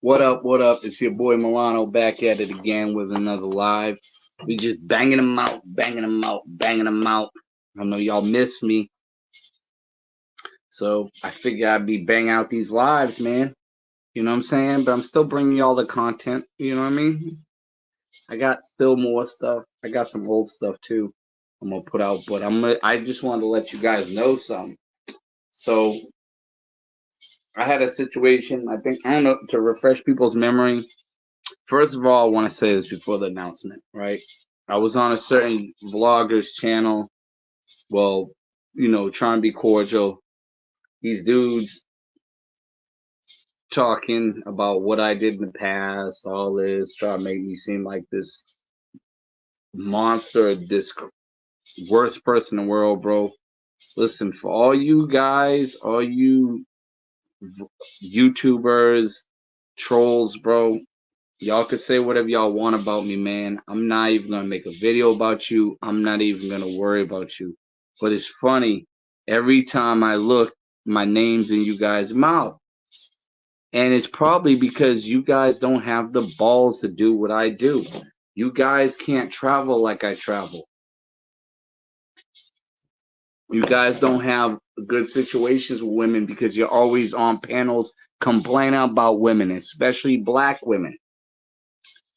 What up? What up? It's your boy Milano back at it again with another live. We just banging them out, banging them out, banging them out. I know y'all miss me, so I figure I'd be banging out these lives, man. You know what I'm saying? But I'm still bringing y'all the content. You know what I mean? I got still more stuff. I got some old stuff too. I'm gonna put out, but I just wanted to let you guys know something. So I had a situation. I don't know, to refresh people's memory. First of all, I want to say this before the announcement, right? I was on a certain vlogger's channel. Well, trying to be cordial. These dudes talking about what I did in the past, all this, trying to make me seem like this monster, this worst person in the world, bro. Listen, for all you guys, all you YouTubers, trolls, bro, y'all can say whatever y'all want about me, man. I'm not even gonna make a video about you. I'm not even gonna worry about you. But it's funny, every time I look, my name's in you guys' mouth. And it's probably because you guys don't have the balls to do what I do. You guys can't travel like I travel. You guys don't have good situations with women because you're always on panels complaining about women, especially black women.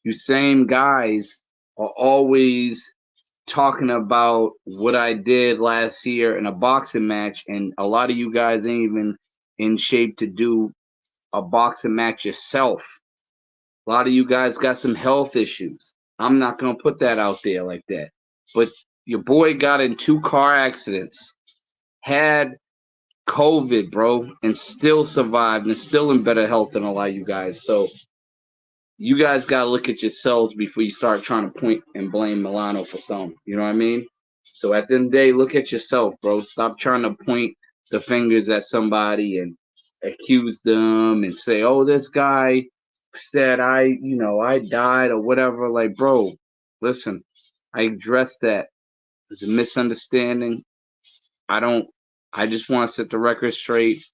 You same guys are always talking about what I did last year in a boxing match, and a lot of you guys ain't even in shape to do a boxing match yourself. A lot of you guys got some health issues. I'm not gonna put that out there like that. But your boy got in 2 car accidents, had COVID, bro, and still survived and still in better health than a lot of you guys. So you guys got to look at yourselves before you start trying to point and blame Milano for something. You know what I mean? So at the end of the day, look at yourself, bro. Stop trying to point the fingers at somebody and accuse them and say, oh, this guy said I died or whatever. Like, bro, listen, I addressed that. It's a misunderstanding. I don't, I just want to set the record straight.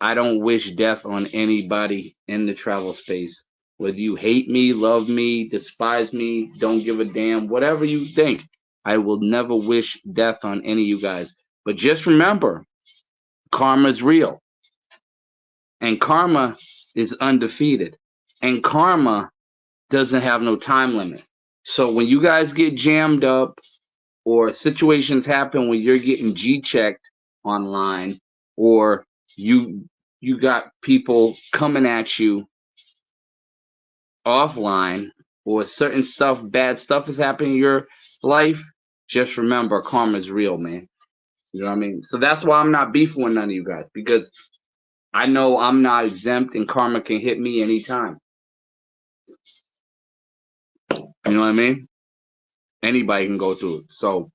I don't wish death on anybody in the travel space. Whether you hate me, love me, despise me, don't give a damn, whatever you think, I will never wish death on any of you guys. But just remember, karma's real. And karma is undefeated. And karma doesn't have no time limit. So when you guys get jammed up or situations happen when you're getting G checked online or you you got people coming at you offline or certain stuff, bad stuff is happening in your life, just remember karma is real, man. You know what I mean? So that's why I'm not beefing with none of you guys, because I know I'm not exempt and karma can hit me anytime. You know what I mean? Anybody can go through it. So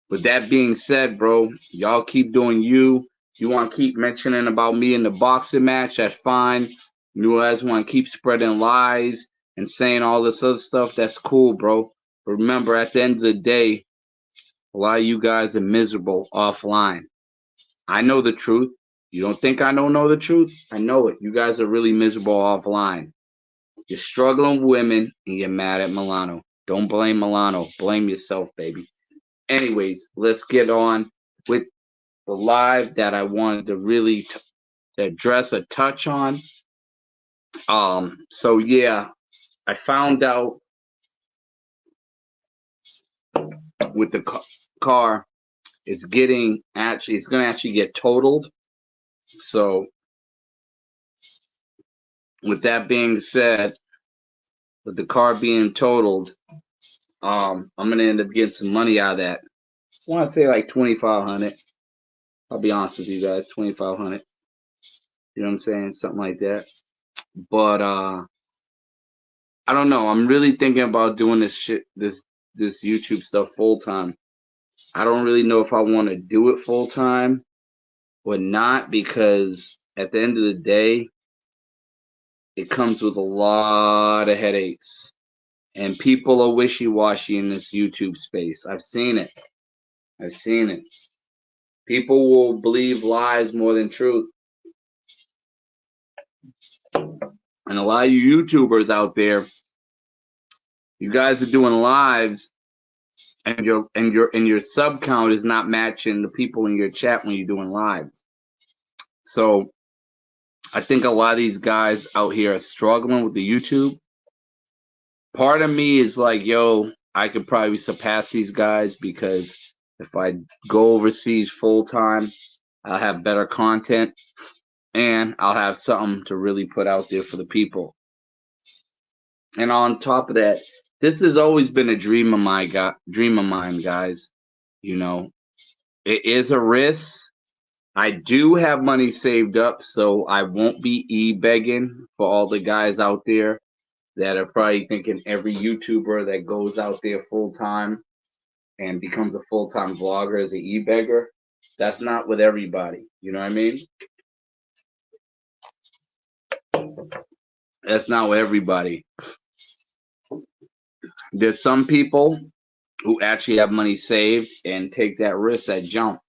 with that being said, bro, y'all keep doing you. You want to keep mentioning about me in the boxing match, that's fine. You guys want to keep spreading lies and saying all this other stuff, that's cool, bro. But remember, at the end of the day, a lot of you guys are miserable offline. I know the truth. You don't think I don't know the truth? I know it. You guys are really miserable offline. You're struggling with women and you're mad at Milano. Don't blame Milano. Blame yourself, baby. Anyways, let's get on with the live that I wanted to really address a touch on. So yeah, I found out with the car, it's going to actually get totaled. So with that being said, with the car being totaled, I'm gonna end up getting some money out of that. I want to say like 2,500. I'll be honest with you guys, 2,500. You know what I'm saying? Something like that. But I don't know. I'm really thinking about doing this YouTube stuff full time. I don't really know if I want to do it full time or not, because at the end of the day, it comes with a lot of headaches. And people are wishy-washy in this YouTube space. I've seen it. I've seen it. People will believe lies more than truth. And a lot of you YouTubers out there, you guys are doing lives, and your sub count is not matching the people in your chat when you're doing lives. So I think a lot of these guys out here are struggling with the YouTube. Part of me is like, yo, I could probably surpass these guys, because if I go overseas full time, I'll have better content and I'll have something to really put out there for the people. And on top of that, this has always been a dream of mine, guys. You know, it is a risk. I do have money saved up, so I won't be e-begging for all the guys out there that are probably thinking every YouTuber that goes out there full time and becomes a full time vlogger is an e-beggar. That's not with everybody. You know what I mean? That's not with everybody. There's some people who actually have money saved and take that risk, that jump.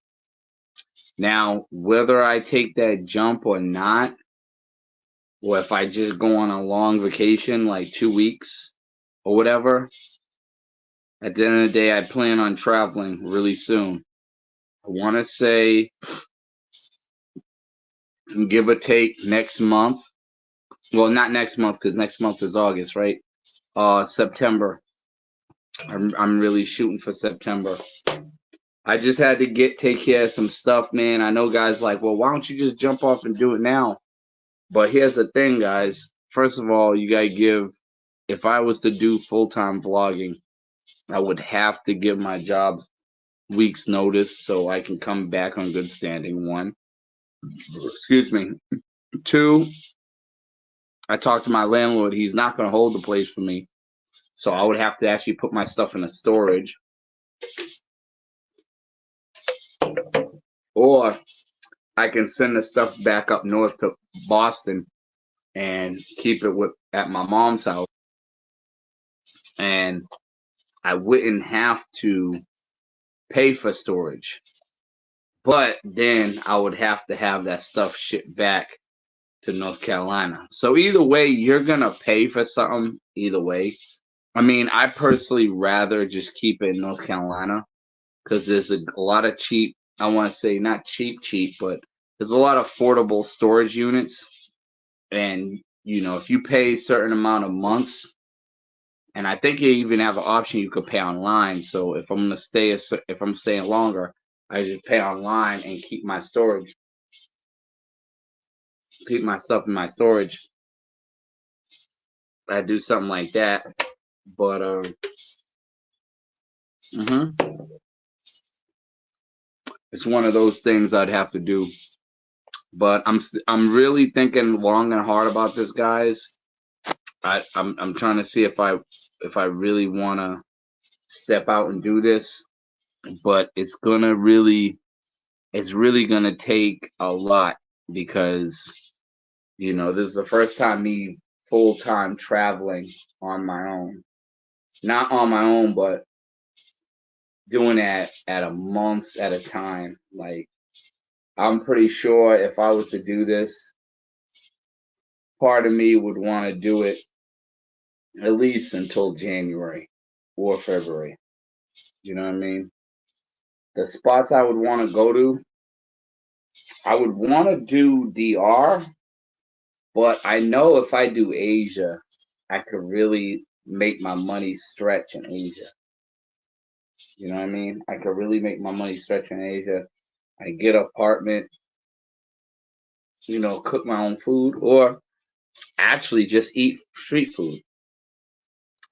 Now, whether I take that jump or not, or if I just go on a long vacation, like 2 weeks or whatever, at the end of the day, I plan on traveling really soon. I want to say, give or take, next month. Well, not next month, because next month is August, right? September. I'm really shooting for September. I just had to take care of some stuff, man. I know guys like, well, why don't you just jump off and do it now? But here's the thing, guys. First of all, you gotta give. If I was to do full-time vlogging, I would have to give my job weeks notice so I can come back on good standing. One, excuse me. Two, I talked to my landlord. He's not gonna hold the place for me, so I would have to actually put my stuff in a storage, or I can send the stuff back up north to Boston and keep it at my mom's house, and I wouldn't have to pay for storage. But then I would have to have that stuff shipped back to North Carolina. So either way, you're gonna pay for something either way. I mean, I personally rather just keep it in North Carolina, because there's a lot of cheap, I want to say not cheap, but there's a lot of affordable storage units. And, you know, if you pay a certain amount of months, and I think you even have an option you could pay online. So if I'm staying longer, I just pay online and keep my stuff in my storage. I do something like that. But it's one of those things I'd have to do. But I'm really thinking long and hard about this, guys. I'm trying to see if I really want to step out and do this, but it's really gonna take a lot, because you know, this is the first time me full-time traveling on my own. Not on my own, but doing that at a month at a time. Like, I'm pretty sure if I was to do this, part of me would want to do it at least until January or February. You know what I mean? The spots I would want to go to, I would want to do DR, but I know if I do Asia, I could really make my money stretch in Asia. You know what I mean? I could really make my money stretch in Asia. I get an apartment, you know, cook my own food, or actually just eat street food.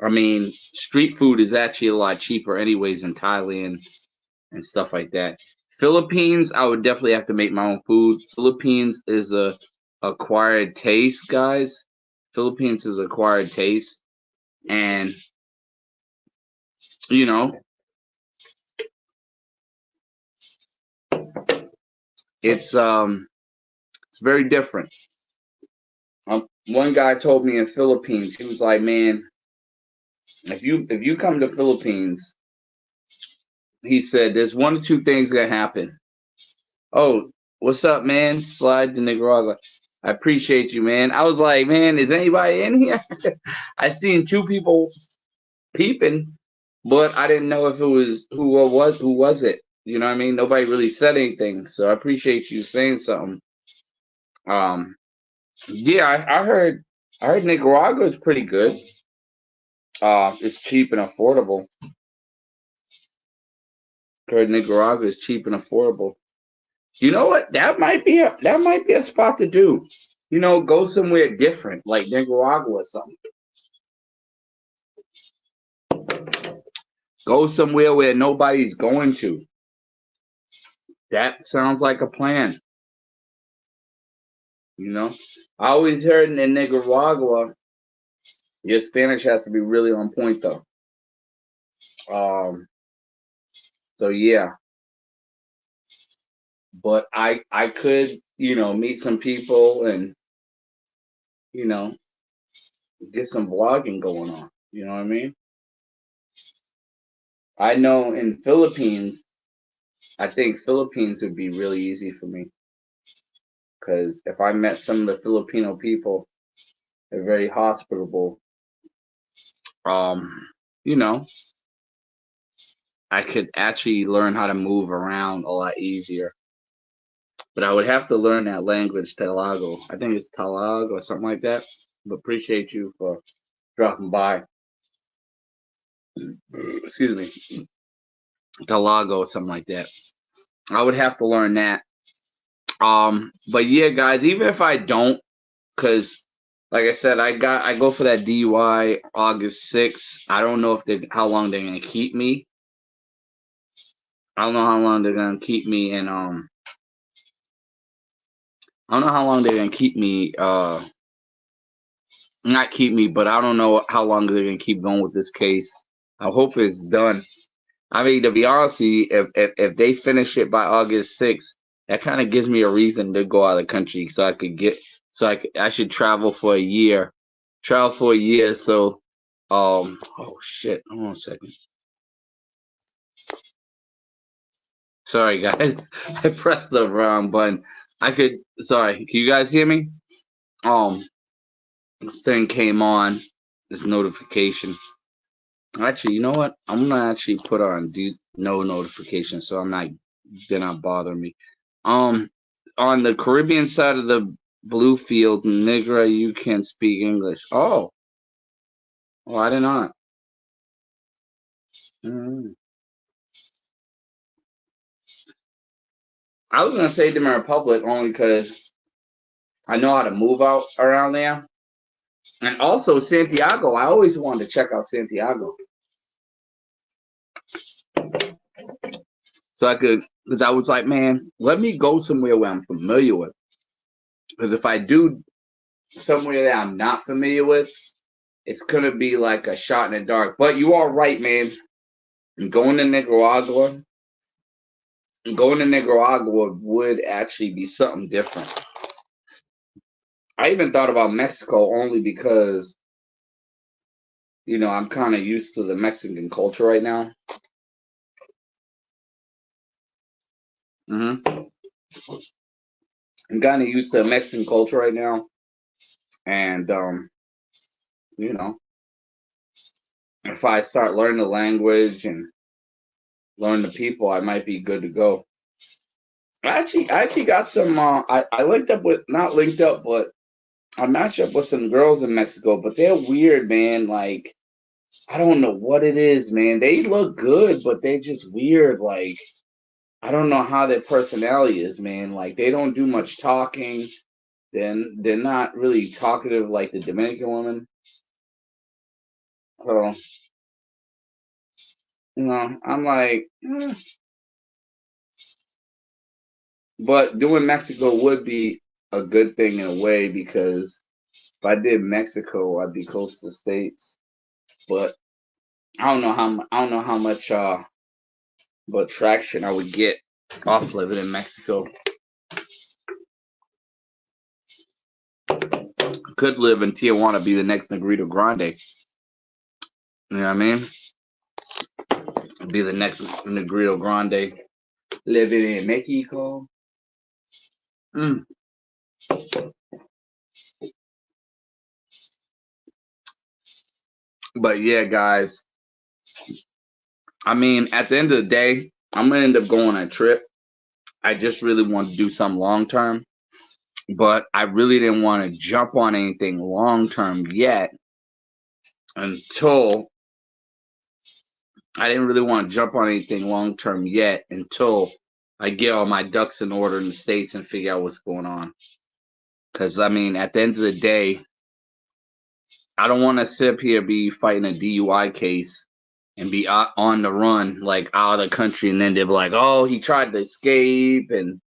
I mean, street food is actually a lot cheaper anyways in Thailand and stuff like that. Philippines, I would definitely have to make my own food. Philippines is a acquired taste, guys. Philippines is acquired taste, and you know, it's very different. One guy told me in Philippines, he was like, man, if you come to Philippines, he said there's one or two things gonna happen. Oh, what's up, man? Slide to Nicaragua. I appreciate you, man. I was like, man, is anybody in here? I seen two people peeping, but I didn't know if it was who was it. You know what I mean? Nobody really said anything, so I appreciate you saying something. Um, yeah, I heard Nicaragua is pretty good. It's cheap and affordable. Heard Nicaragua is cheap and affordable. You know what? That might be a spot to do. You know, go somewhere different, like Nicaragua or something. Go somewhere where nobody's going to. That sounds like a plan. You know, I always heard in Nicaragua, your Spanish has to be really on point though. Um, so yeah, but I could meet some people and you know get some vlogging going on. You know what I mean? I know in Philippines, I think Philippines would be really easy for me because if I met some of the Filipino people, they're very hospitable. Um, you know, I could actually learn how to move around a lot easier. But I would have to learn that language, Talago. I think it's Talag or something like that. But appreciate you for dropping by. Excuse me, Talago or something like that. I would have to learn that. But yeah, guys, even if I don't, because like I said, I go for that DUI August 6th. I don't know if how long they're gonna keep me. I don't know how long they're gonna keep me in I don't know how long they're gonna keep me not keep me, but I don't know how long they're gonna keep going with this case. I hope it's done. I mean, to be honest with you, if they finish it by August 6th, that kind of gives me a reason to go out of the country so I could I should travel for a year. Travel for a year, so oh shit, hold on a second. Sorry guys. I pressed the wrong button. Sorry, can you guys hear me? Um this thing came on, this notification. Actually, you know what? I'm gonna actually put on no notification, so they're not bothering me. Um, on the Caribbean side of the blue field, Negra, you can speak English. Oh, I did not. Mm. I was gonna say Dominican Republic only because I know how to move out around there, and also Santiago. I always wanted to check out Santiago, so I could, because I was like, man, let me go somewhere where I'm familiar with. Because if I do somewhere that I'm not familiar with, it's gonna be like a shot in the dark. But you are right, man. Going to Nicaragua, going to Nicaragua would actually be something different. I even thought about Mexico only because I'm kind of used to the Mexican culture right now. hmm I'm kind of used to Mexican culture right now, and you know, if I start learning the language and learn the people, I might be good to go. I actually got some. I linked up with not linked up, but I matched up with some girls in Mexico, but they're weird, man. Like I don't know what it is, man. They look good, but they just weird. Like I don't know how their personality is, man. Like they don't do much talking. Then they're not really talkative like the Dominican women. So I'm like, but doing Mexico would be a good thing in a way because if I did Mexico, I'd be close to the States. But I don't know how much but traction I would get off living in Mexico. Could live in Tijuana, be the next Negrito Grande. You know what I mean? Be the next Negrito Grande living in Mexico. Mm. But yeah, guys, I mean, at the end of the day, I'm gonna end up going on a trip. I just really want to do something long term, but I really didn't want to jump on anything long term yet until I didn't really want to jump on anything long term yet until I get all my ducks in order in the States and figure out what's going on. Because, I mean, at the end of the day, I don't want to sit up here be fighting a DUI case and be on the run, like out of the country, and then they'll be like, "Oh, he tried to escape," and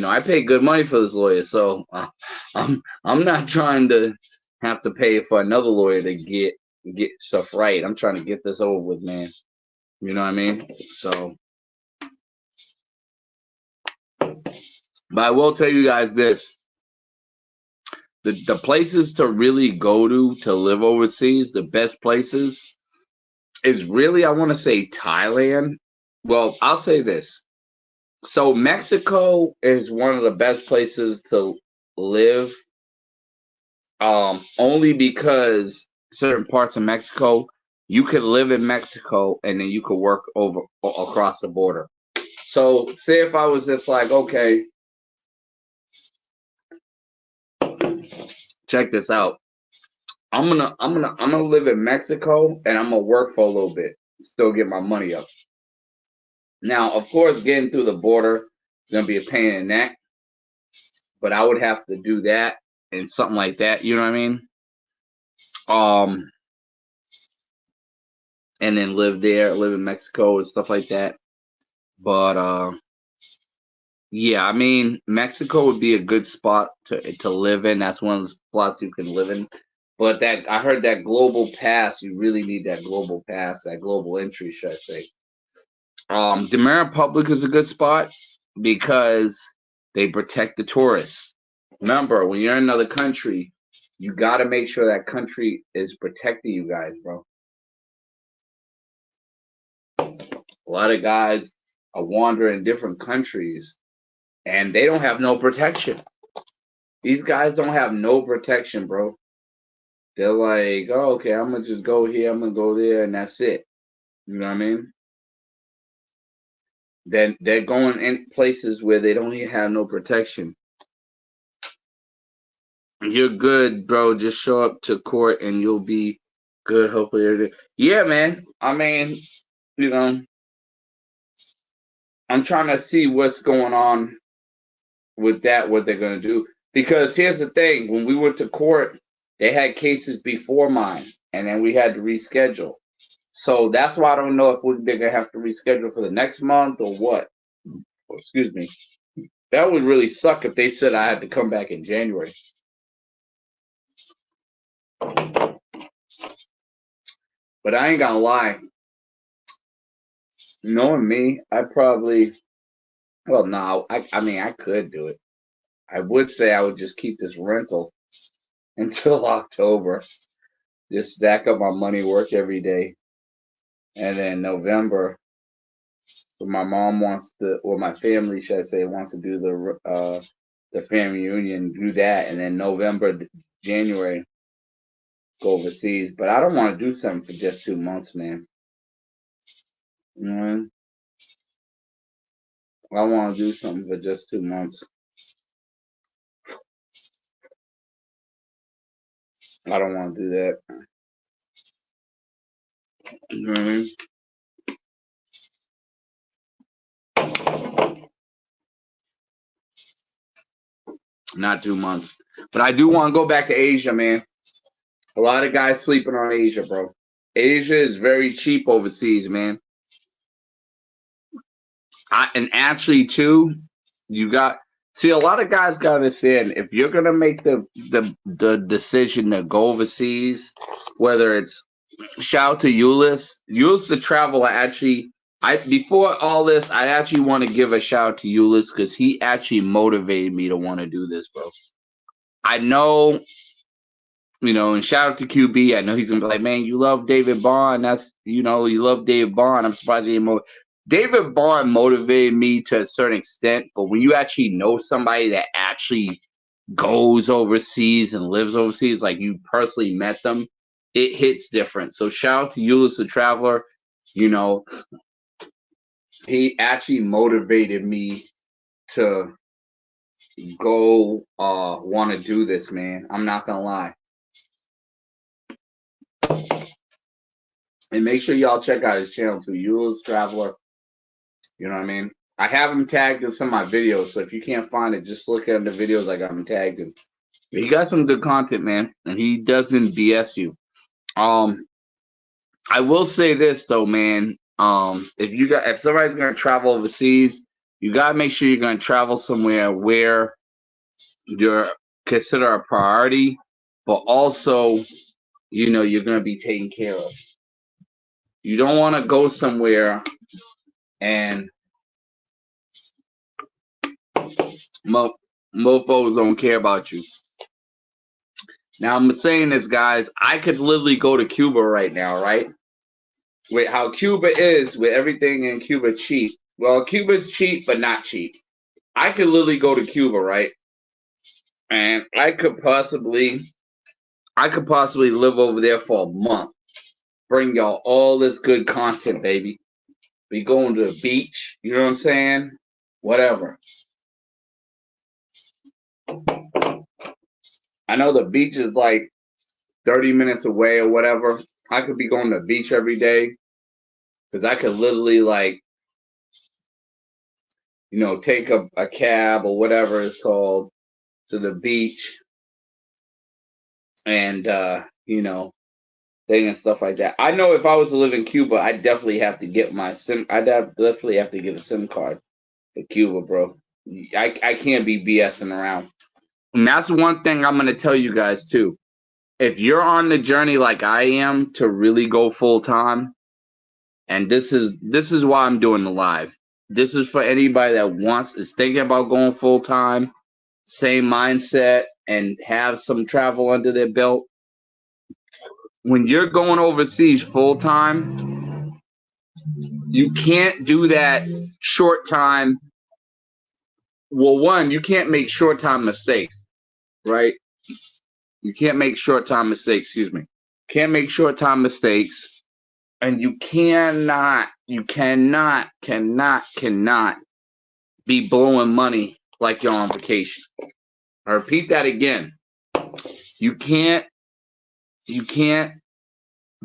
I pay good money for this lawyer, so I'm not trying to have to pay for another lawyer to get stuff right. I'm trying to get this over with, man. You know what I mean? So, but I will tell you guys this: the places to really go to live overseas, the best places is really, I want to say, Thailand. Well, I'll say this. So Mexico is one of the best places to live, only because certain parts of Mexico, you could live in Mexico and then you could work over across the border. So say if I was just like, okay, check this out. I'm gonna live in Mexico and I'm gonna work for a little bit, still get my money up. Now, of course, getting through the border is gonna be a pain in the neck, but I would have to do that and something like that. You know what I mean? Um, and then live there, live in Mexico and stuff like that. But yeah, I mean, Mexico would be a good spot to live in. That's one of the spots you can live in. But that I heard that global pass, you really need that global pass, that global entry, should I say. Dominican Republic is a good spot because they protect the tourists. Remember, when you're in another country, you got to make sure that country is protecting you guys, bro. A lot of guys are wandering different countries and they don't have no protection. These guys don't have no protection, bro. They're like, oh, okay, I'm gonna just go here, I'm gonna go there, and that's it. You know what I mean? Then they're going in places where they don't even have no protection. You're good, bro. Just show up to court and you'll be good. Hopefully, yeah, man. I mean, you know, I'm trying to see what's going on with that, what they're gonna do. Because here's the thing: when we went to court, they had cases before mine, and then we had to reschedule. So that's why I don't know if they're gonna have to reschedule for the next month or what. Oh, excuse me. That would really suck if they said I had to come back in January. But I ain't gonna lie. Knowing me, I probably, well, no, I mean, I could do it. I would say I would just keep this rental until October, just stack up my money, work every day, and then November, when my mom wants to, or my family, should I say, wants to do the family reunion, do that, and then November, January, go overseas. But I don't want to do something for just 2 months, man. You know what I mean? I want to do something for just 2 months. I don't want to do that. You know what I mean? Not 2 months. But I do want to go back to Asia, man. A lot of guys sleeping on Asia, bro. Asia is very cheap overseas, man. And actually, too, you got see a lot of guys got to understand if you're gonna make the decision to go overseas, whether it's shout out to Euless. Euless the traveler actually. I before all this, I actually want to give a shout out to Euless because he actually motivated me to want to do this, bro. I know, and shout out to QB. I know he's gonna be like, man, you love David Bond. That's you love David Bond. I'm surprised he didn't David Bond motivated me to a certain extent, but when you actually know somebody that actually goes overseas and lives overseas, like you personally met them, it hits different. So shout out to Euless the Traveler. You know, he actually motivated me to go want to do this, man. I'm not gonna lie. And make sure y'all check out his channel too, Euless Traveler. You know what I mean? I have him tagged in some of my videos, so if you can't find it, just look at the videos I got him tagged in. But he got some good content, man, and he doesn't BS you. I will say this though, man. If somebody's gonna travel overseas, you gotta make sure you're gonna travel somewhere where you're considered a priority, but also, you know, you're gonna be taken care of. You don't want to go somewhere and mofos don't care about you. Now I'm saying this, guys. I could literally go to Cuba right now, right? With how Cuba is, with everything in Cuba cheap. Well, Cuba's cheap, but not cheap. I could literally go to Cuba, right? And I could possibly live over there for a month. Bring y'all all this good content, baby. Be going to the beach, you know what I'm saying? Whatever. I know the beach is like 30 minutes away or whatever. I could be going to the beach every day because I could literally, like, you know, take a cab or whatever it's called to the beach and, you know, thing and stuff like that. I know if I was to live in Cuba, I'd definitely have to get my SIM. Definitely have to get a SIM card for Cuba, bro. I can't be BSing around. And that's one thing I'm going to tell you guys, too. If you're on the journey like I am to really go full time, and this is why I'm doing the live. This is for anybody that is thinking about going full time, same mindset, and have some travel under their belt. When you're going overseas full time, you can't do that short time. Well, one, you can't make short time mistakes, right? You can't make short time mistakes, excuse me. Can't make short time mistakes. And you cannot be blowing money like you're on vacation. I repeat that again. You can't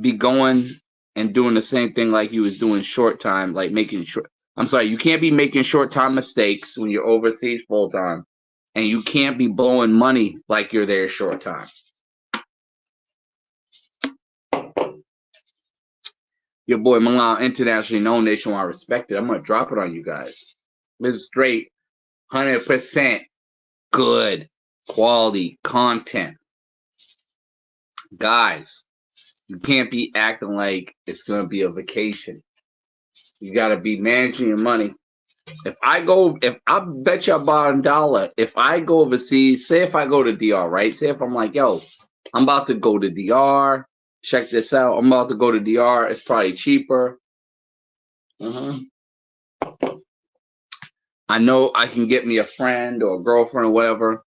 be going and doing the same thing like you was doing short time, like you can't be making short time mistakes when you're overseas full time. And you can't be blowing money like you're there short time. Your boy Milan, internationally known, nationwide respected. I'm gonna drop it on you guys. This is straight 100% good quality content. Guys, you can't be acting like it's gonna be a vacation. You gotta be managing your money. If I bet you $1, if I go overseas, say if I go to DR, right? Say if I'm like, yo, I'm about to go to DR. Check this out. I'm about to go to DR. It's probably cheaper. I know I can get me a friend or a girlfriend or whatever.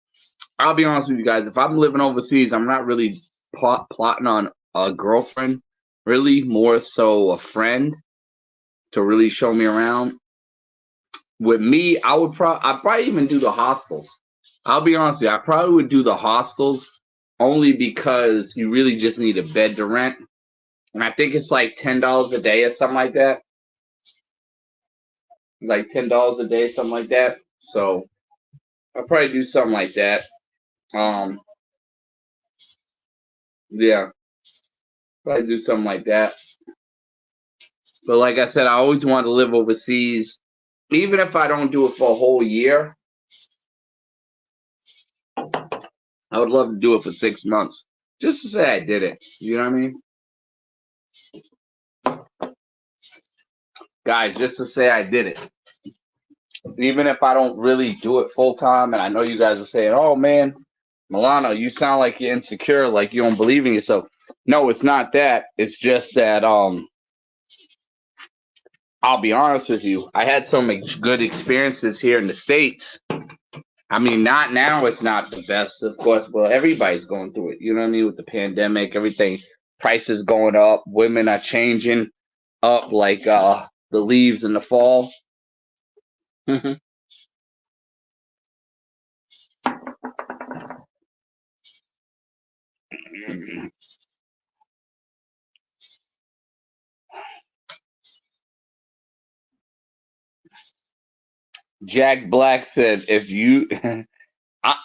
I'll be honest with you guys. If I'm living overseas, I'm not really plotting on a girlfriend. Really, more so a friend to really show me around. With me, I'd probably even do the hostels. I'll be honest with you. I probably would do the hostels only because you really just need a bed to rent. And I think it's like $10 a day or something like that. Like $10 a day, something like that. So I'll probably do something like that. Yeah. Probably do something like that. But like I said, I always want to live overseas. Even if I don't do it for a whole year, I would love to do it for 6 months. Just to say I did it. You know what I mean? Guys, just to say I did it. Even if I don't really do it full time, and I know you guys are saying, oh man, Milano, you sound like you're insecure, like you don't believe in yourself. No, it's not that. It's just that I'll be honest with you. I had so many good experiences here in the States. I mean, not now, it's not the best, of course, but everybody's going through it. You know what I mean? With the pandemic, everything. prices going up, women are changing up like the leaves in the fall. Jack Black said, "If you."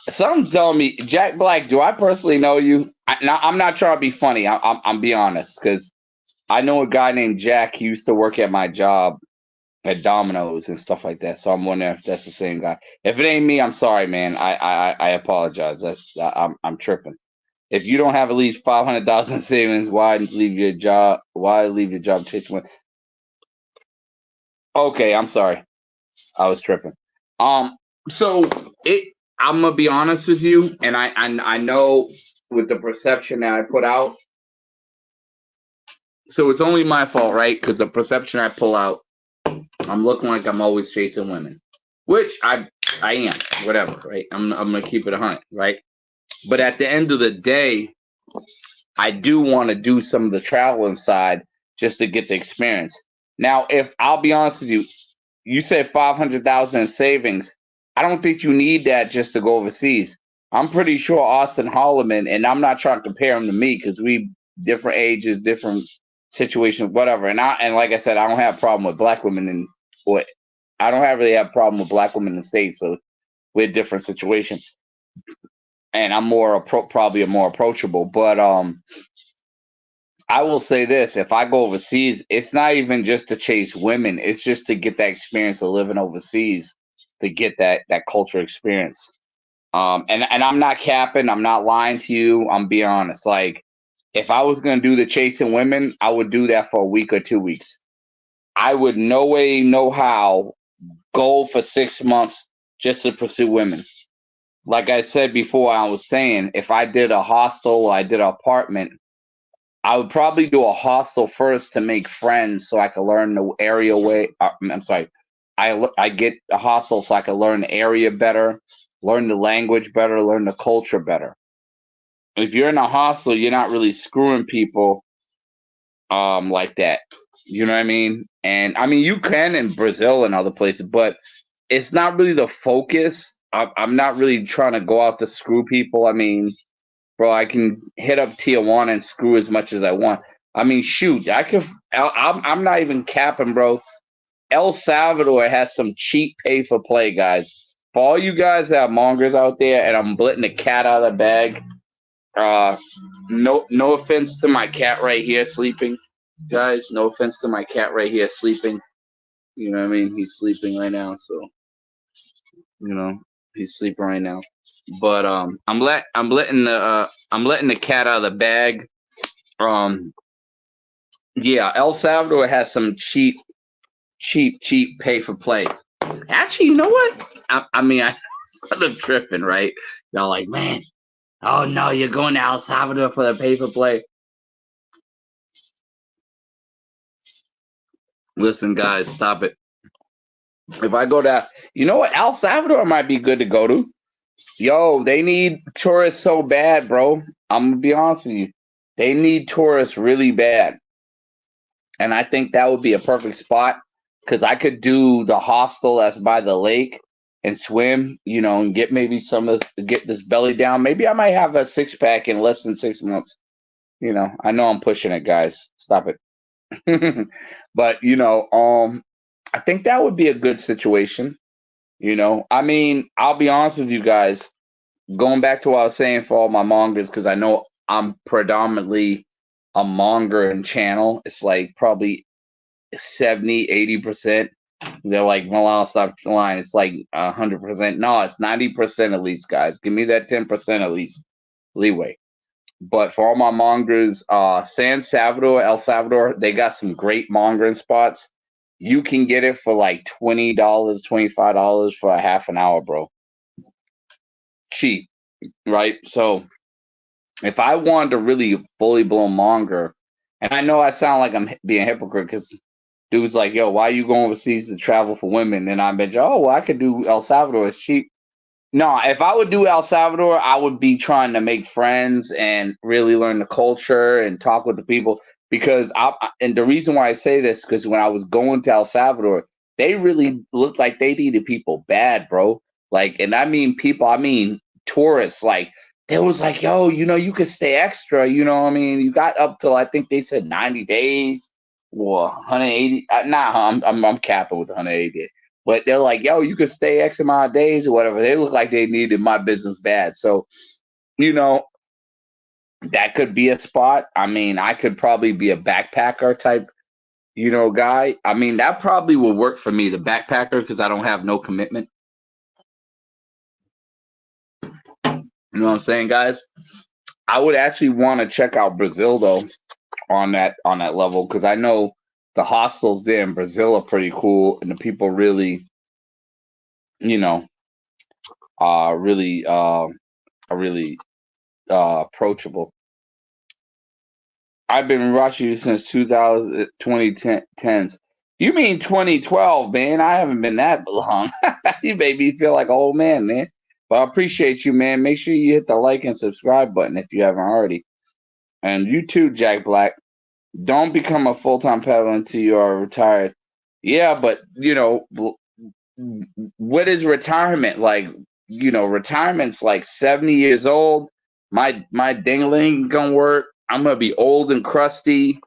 Something's telling me, Jack Black. Do I personally know you? I'm not trying to be funny. I'm being honest because I know a guy named Jack. He used to work at my job at Domino's and stuff like that. So I'm wondering if that's the same guy. If it ain't me, I'm sorry, man. I apologize. I'm tripping. If you don't have at least 500,000 savings, why leave your job? Why leave your job? Okay, I'm sorry. I was tripping. Um, so it. I'm gonna be honest with you, and I know with the perception that I put out. So it's only my fault, right? Because the perception I pull out, I'm looking like I'm always chasing women, which I am. Whatever, right? I'm gonna keep it 100, right? But at the end of the day, I do want to do some of the traveling side just to get the experience. Now, if I'll be honest with you, you said 500,000 in savings. I don't think you need that just to go overseas. I'm pretty sure Austin Holloman, and I'm not trying to compare him to me because we different ages, different situations, whatever. And like I said, I don't have a problem with black women in or I don't have really have a problem with black women in the States, so we're a different situation. And I'm probably a more approachable. But I will say this: if I go overseas, it's not even just to chase women; it's just to get that experience of living overseas, to get that culture experience. And I'm not capping, I'm not lying to you. I'm being honest. Like, if I was gonna do the chasing women, I would do that for a week or 2 weeks. I would no way, no how go for 6 months just to pursue women. Like I said before, I was saying, if I did a hostel or I did an apartment, I would probably do a hostel first to make friends so I could learn the area way. I'm sorry. I get a hostel so I could learn the area better, learn the language better, learn the culture better. If you're in a hostel, you're not really screwing people like that. You know what I mean? And I mean, you can in Brazil and other places, but it's not really the focus. I'm not really trying to go out to screw people. I mean, bro, I can hit up Tijuana and screw as much as I want. I mean, shoot, I could. I'm not even capping, bro. El Salvador has some cheap pay for play, guys. For all you guys that are mongers out there, and I'm letting the cat out of the bag. Uh, no offense to my cat right here sleeping, guys. No offense to my cat right here sleeping. You know what I mean? He's sleeping right now, so you know he's sleeping right now. But I'm letting the cat out of the bag. Um, yeah, El Salvador has some cheap pay for play. Actually, you know what? I mean, I I'm tripping, right? Y'all like, man, oh no, you're going to El Salvador for the pay for play. Listen, guys, stop it. If I go to, you know what, El Salvador might be good to go to. Yo, they need tourists so bad, bro. I'm gonna be honest with you. They need tourists really bad. And I think that would be a perfect spot because I could do the hostel that's by the lake and swim, and get maybe get this belly down. Maybe I might have a 6 pack in less than 6 months. I know I'm pushing it, guys. Stop it. But I think that would be a good situation. I mean, I'll be honest with you guys. Going back to what I was saying for all my mongers, because I know I'm predominantly a monger and channel. It's like probably 70, 80%. They're like, Milan, stop the line. It's like 100%. No, it's 90% at least, guys. Give me that 10% at least leeway. But for all my mongers, San Salvador, El Salvador, they got some great mongering spots. You can get it for like $20, $25 for a half an hour, bro. Cheap, right? So if I wanted to really fully blown monger, and I know I sound like I'm being a hypocrite because dude's like, yo, why are you going overseas to travel for women? And I mentioned, oh, well, I could do El Salvador. It's cheap. No, if I would do El Salvador, I would be trying to make friends and really learn the culture and talk with the people. Because and the reason why I say this, because when I was going to El Salvador, they really looked like they needed people bad, bro. Like, and I mean people, I mean tourists. Like, they was like, yo, you could stay extra. I mean, you got up till I think they said 90 days or 180. Nah, I'm capping with 180. But they're like, yo, you could stay X amount of days or whatever. They look like they needed my business bad. So, you know, that could be a spot. I mean, I could probably be a backpacker type, guy. I mean, that probably will work for me, the backpacker, because I don't have no commitment. You know what I'm saying, guys? I would actually want to check out Brazil though on that level because I know the hostels there in Brazil are pretty cool and the people really, you know, really are really approachable. I've been watching you since 2000, 2010s. You mean 2012, man? I haven't been that long. You made me feel like an old man, man. But I appreciate you, man. Make sure you hit the like and subscribe button if you haven't already. And you too, Jack Black. Don't become a full-time peddler until you are retired. Yeah, but what is retirement like? Retirement's like 70 years old. My dingling gonna work. I'm gonna be old and crusty.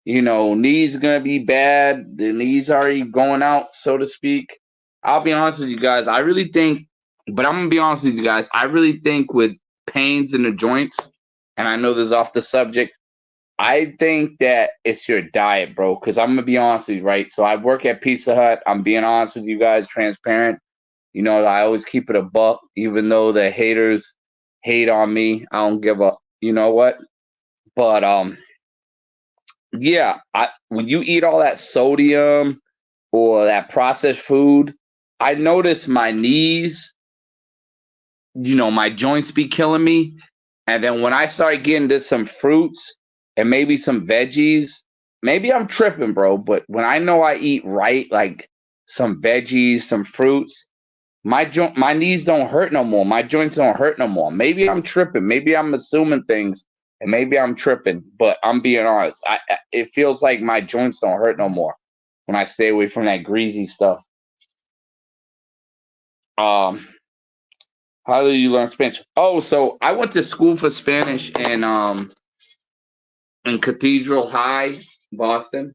Knees gonna be bad. The knees already going out, so to speak. I'll be honest with you guys. I really think, but I'm gonna be honest with you guys. I really think with pains in the joints, and I know this is off the subject. I think that it's your diet, bro. Because I'm gonna be honest with you, right? So I work at Pizza Hut. I'm being honest with you guys, transparent. I always keep it a buck, even though the haters hate on me. I don't give a, you know what? But yeah, when you eat all that sodium or that processed food, I notice my knees, my joints be killing me. And then when I start getting to some fruits and maybe some veggies, maybe I'm tripping, bro. But when I know I eat right, like some veggies, some fruits, my knees don't hurt no more. My joints don't hurt no more. Maybe I'm tripping. Maybe I'm assuming things, and maybe I'm tripping. But I'm being honest. It feels like my joints don't hurt no more when I stay away from that greasy stuff. Um, how do you learn Spanish? Oh, so I went to school for Spanish and in Cathedral High, Boston.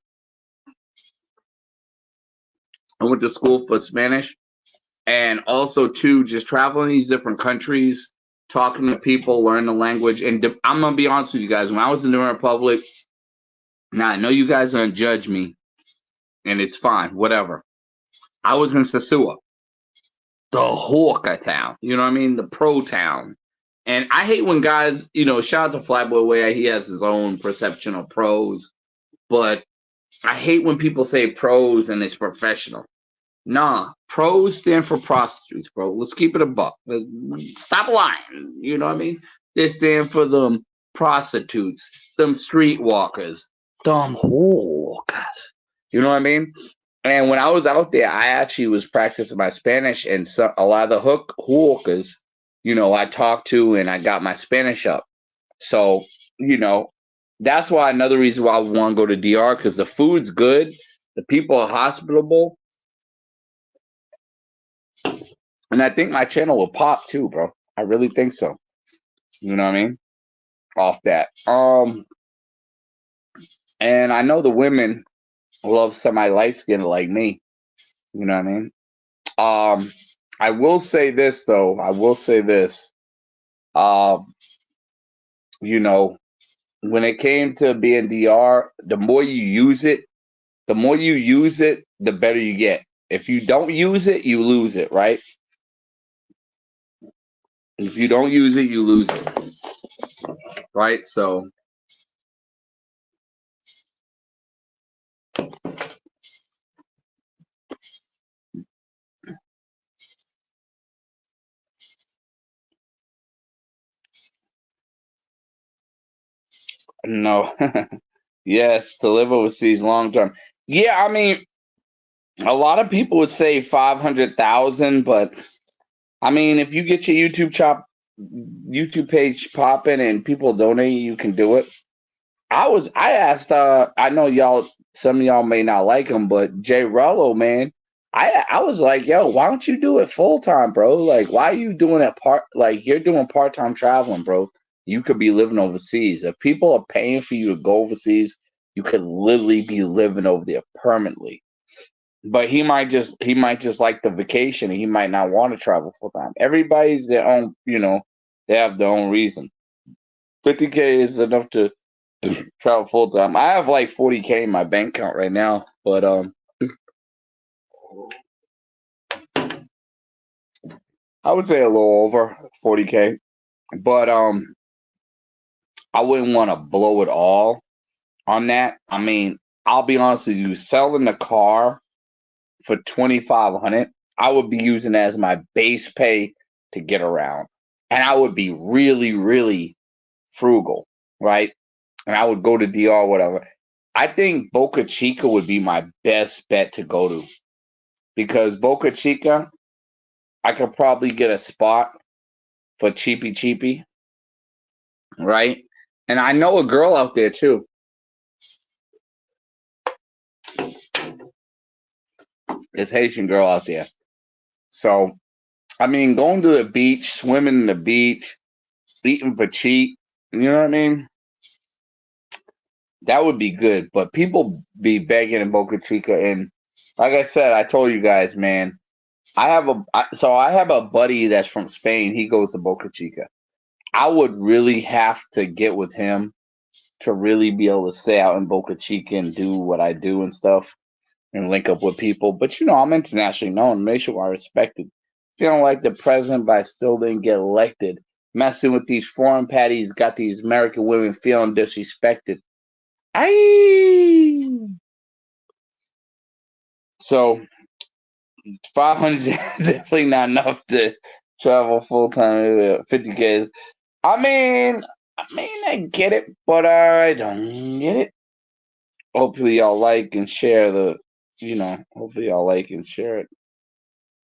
I went to school for Spanish and also too just traveling these different countries, talking to people, learn the language. And I'm gonna be honest with you guys. When I was in the Republic, now I know you guys are gonna judge me, and it's fine, whatever. I was in Sasua, the hawker town. You know what I mean? The pro town. And I hate when guys, shout out to Flyboy Way. He has his own perception of pros, but I hate when people say pros and it's professional. Nah, pros stand for prostitutes, bro. Let's keep it a buck. Stop lying. You know what I mean? They stand for them prostitutes, them streetwalkers, them hawkers. You know what I mean? And when I was out there, I actually was practicing my Spanish, and a lot of the hawkers, I talked to and I got my Spanish up. So, that's why another reason why I want to go to DR because the food's good, the people are hospitable, and I think my channel will pop too, bro. I really think so. You know what I mean? Off that. And I know the women love somebody light skinned like me. You know what I mean? I will say this though. I will say this. Um, when it came to being DR, the more you use it, the better you get. If you don't use it, you lose it, right? If you don't use it, you lose it, right? So, no. Yes, to live overseas long term. Yeah, I mean, a lot of people would say 500,000, but I mean, if you get your YouTube page popping and people donate, you can do it. I asked I know y'all some of y'all may not like him, but Jay Rello, man, I was like, yo, why don't you do it full time, bro? Like, why are you doing it you're doing part-time traveling, bro? You could be living overseas. If people are paying for you to go overseas, you could literally be living over there permanently. But he might just like the vacation and he might not want to travel full time. Everybody's their own, they have their own reason. 50K is enough to travel full time. I have like 40K in my bank account right now, but I would say a little over 40K. But I wouldn't want to blow it all on that. I mean, I'll be honest with you, selling the car for 2,500, I would be using it as my base pay to get around. And I would be really, really frugal, right? And I would go to DR, whatever. I think Boca Chica would be my best bet to go to because Boca Chica, I could probably get a spot for cheapy cheapy, right? And I know a girl out there too. This Haitian girl out there. So I mean, going to the beach, swimming in the beach, eating for cheap, you know what I mean? That would be good. But people be begging in Boca Chica, and like I said, I told you guys, man. I have a buddy that's from Spain. He goes to Boca Chica. I would really have to get with him to really be able to stay out in Boca Chica and do what I do and stuff and link up with people. But I'm internationally known. Make sure I respected. Feeling like the president, but I still didn't get elected. Messing with these foreign patties, got these American women feeling disrespected. Aye. So 500 is definitely not enough to travel full time. 50K. I get it, but I don't get it. Hopefully, y'all like and share hopefully, y'all like and share it.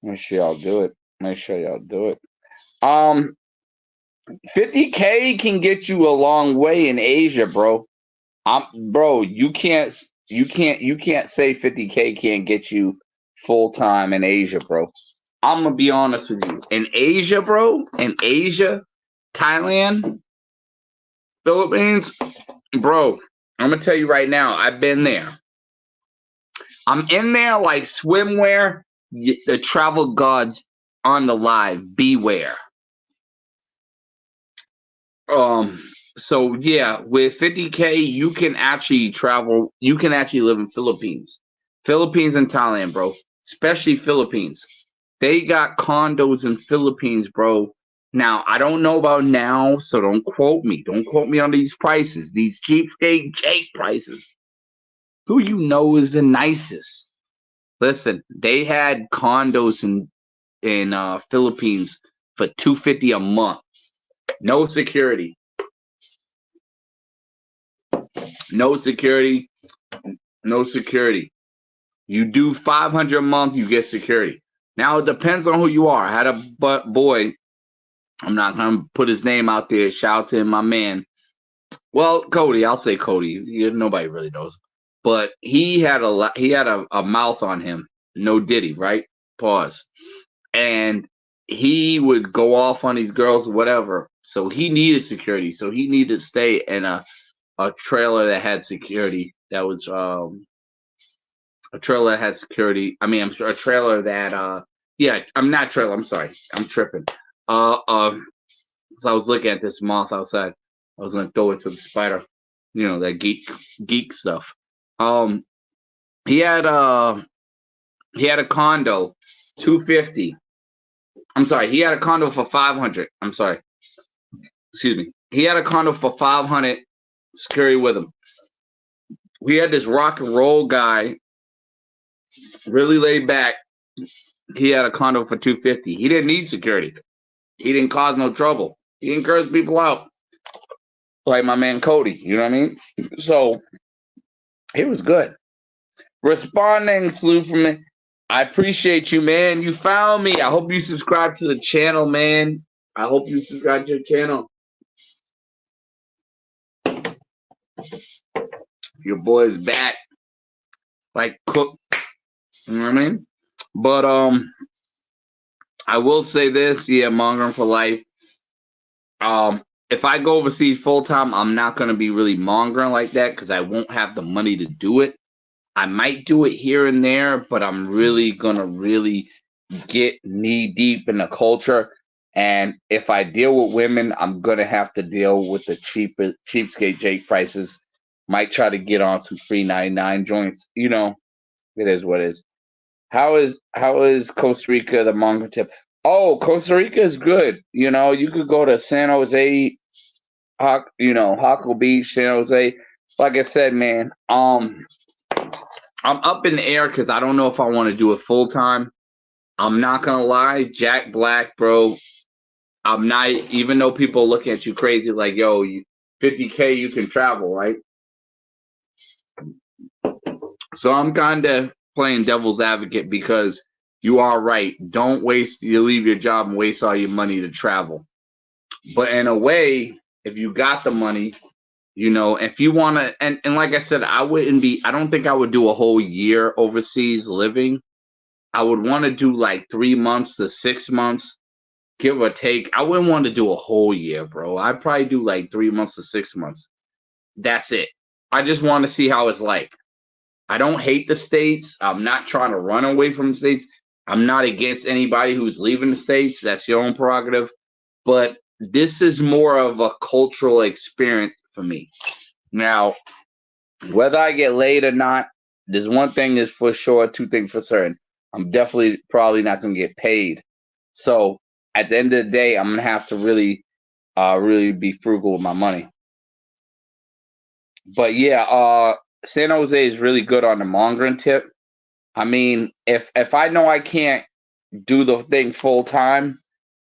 Make sure y'all do it. Make sure y'all do it. Um, 50K can get you a long way in Asia, bro. Bro, you can't say 50K can't get you full time in Asia, bro. I'm gonna be honest with you. In Asia, bro, in Asia, Thailand, Philippines, bro, I'm gonna tell you right now, I've been there. I'm in there like swimwear, the travel gods on the live, beware. Um, so yeah, with 50K, you can actually travel, you can actually live in Philippines. Philippines and Thailand, bro. Especially Philippines. They got condos in Philippines, bro. Now, I don't know about now, so don't quote me. Don't quote me on these prices, these cheapskate Jake prices. Who is the nicest? Listen, they had condos in Philippines for 250 a month. No security. No security. No security. You do 500 a month, you get security. Now it depends on who you are. I had a boy. I'm not gonna put his name out there. Shout out to him, my man. Well, Cody, I'll say Cody. Nobody really knows, but he had a mouth on him. No Diddy, right? Pause. And he would go off on these girls, whatever. So he needed security. So he needed to stay in a trailer that had security. That was a trailer that had security. I mean, I'm sure a trailer that yeah, I'm not trailer. I'm sorry, I'm tripping. Uh, uh, so I was looking at this moth outside. I was gonna throw it to the spider. That geek stuff. Um, he had he had a condo, 250. I'm sorry, he had a condo for 500. I'm sorry, excuse me. He had a condo for 500. Security with him. We had this rock and roll guy, really laid back. He had a condo for 250. He didn't need security. He didn't cause no trouble. He didn't curse people out like my man Cody. You know what I mean? So it was good. Responding, salute from me. I appreciate you, man. You found me. I hope you subscribe to the channel, man. I hope you subscribe to the channel. Your boy is back, like cook. You know what I mean? But I will say this, yeah, mongering for life. If I go overseas full time, I'm not gonna be really mongering like that because I won't have the money to do it. I might do it here and there, but I'm really gonna really get knee deep in the culture. And if I deal with women, I'm gonna have to deal with the cheapskate Jake prices. Might try to get on some free 99 joints. You know, it is what it is. How is Costa Rica the manga tip? Oh, Costa Rica is good. You know, you could go to San Jose, Jaco Beach, San Jose. Like I said, man, I'm up in the air because I don't know if I want to do it full time. I'm not gonna lie, Jack Black, bro. I'm not, even though people look at you crazy, like, yo, 50K, you can travel, right? So I'm kind of playing devil's advocate because you are right. Don't waste, you leave your job and waste all your money to travel. But in a way, if you got the money, if you want to, and like I said, I don't think I would do a whole year overseas living. I would want to do like 3 months to 6 months, give or take. I wouldn't want to do a whole year, bro. I'd probably do like 3 months to 6 months. That's it. I just want to see how it's like. I don't hate the States. I'm not trying to run away from the States. I'm not against anybody who's leaving the States. That's your own prerogative. But this is more of a cultural experience for me. Now, whether I get laid or not, there's one thing is for sure, two things for certain. I'm definitely probably not going to get paid. So at the end of the day, I'm going to have to really be frugal with my money. But yeah, San Jose is really good on the mongering tip. I mean, if I know I can't do the thing full time,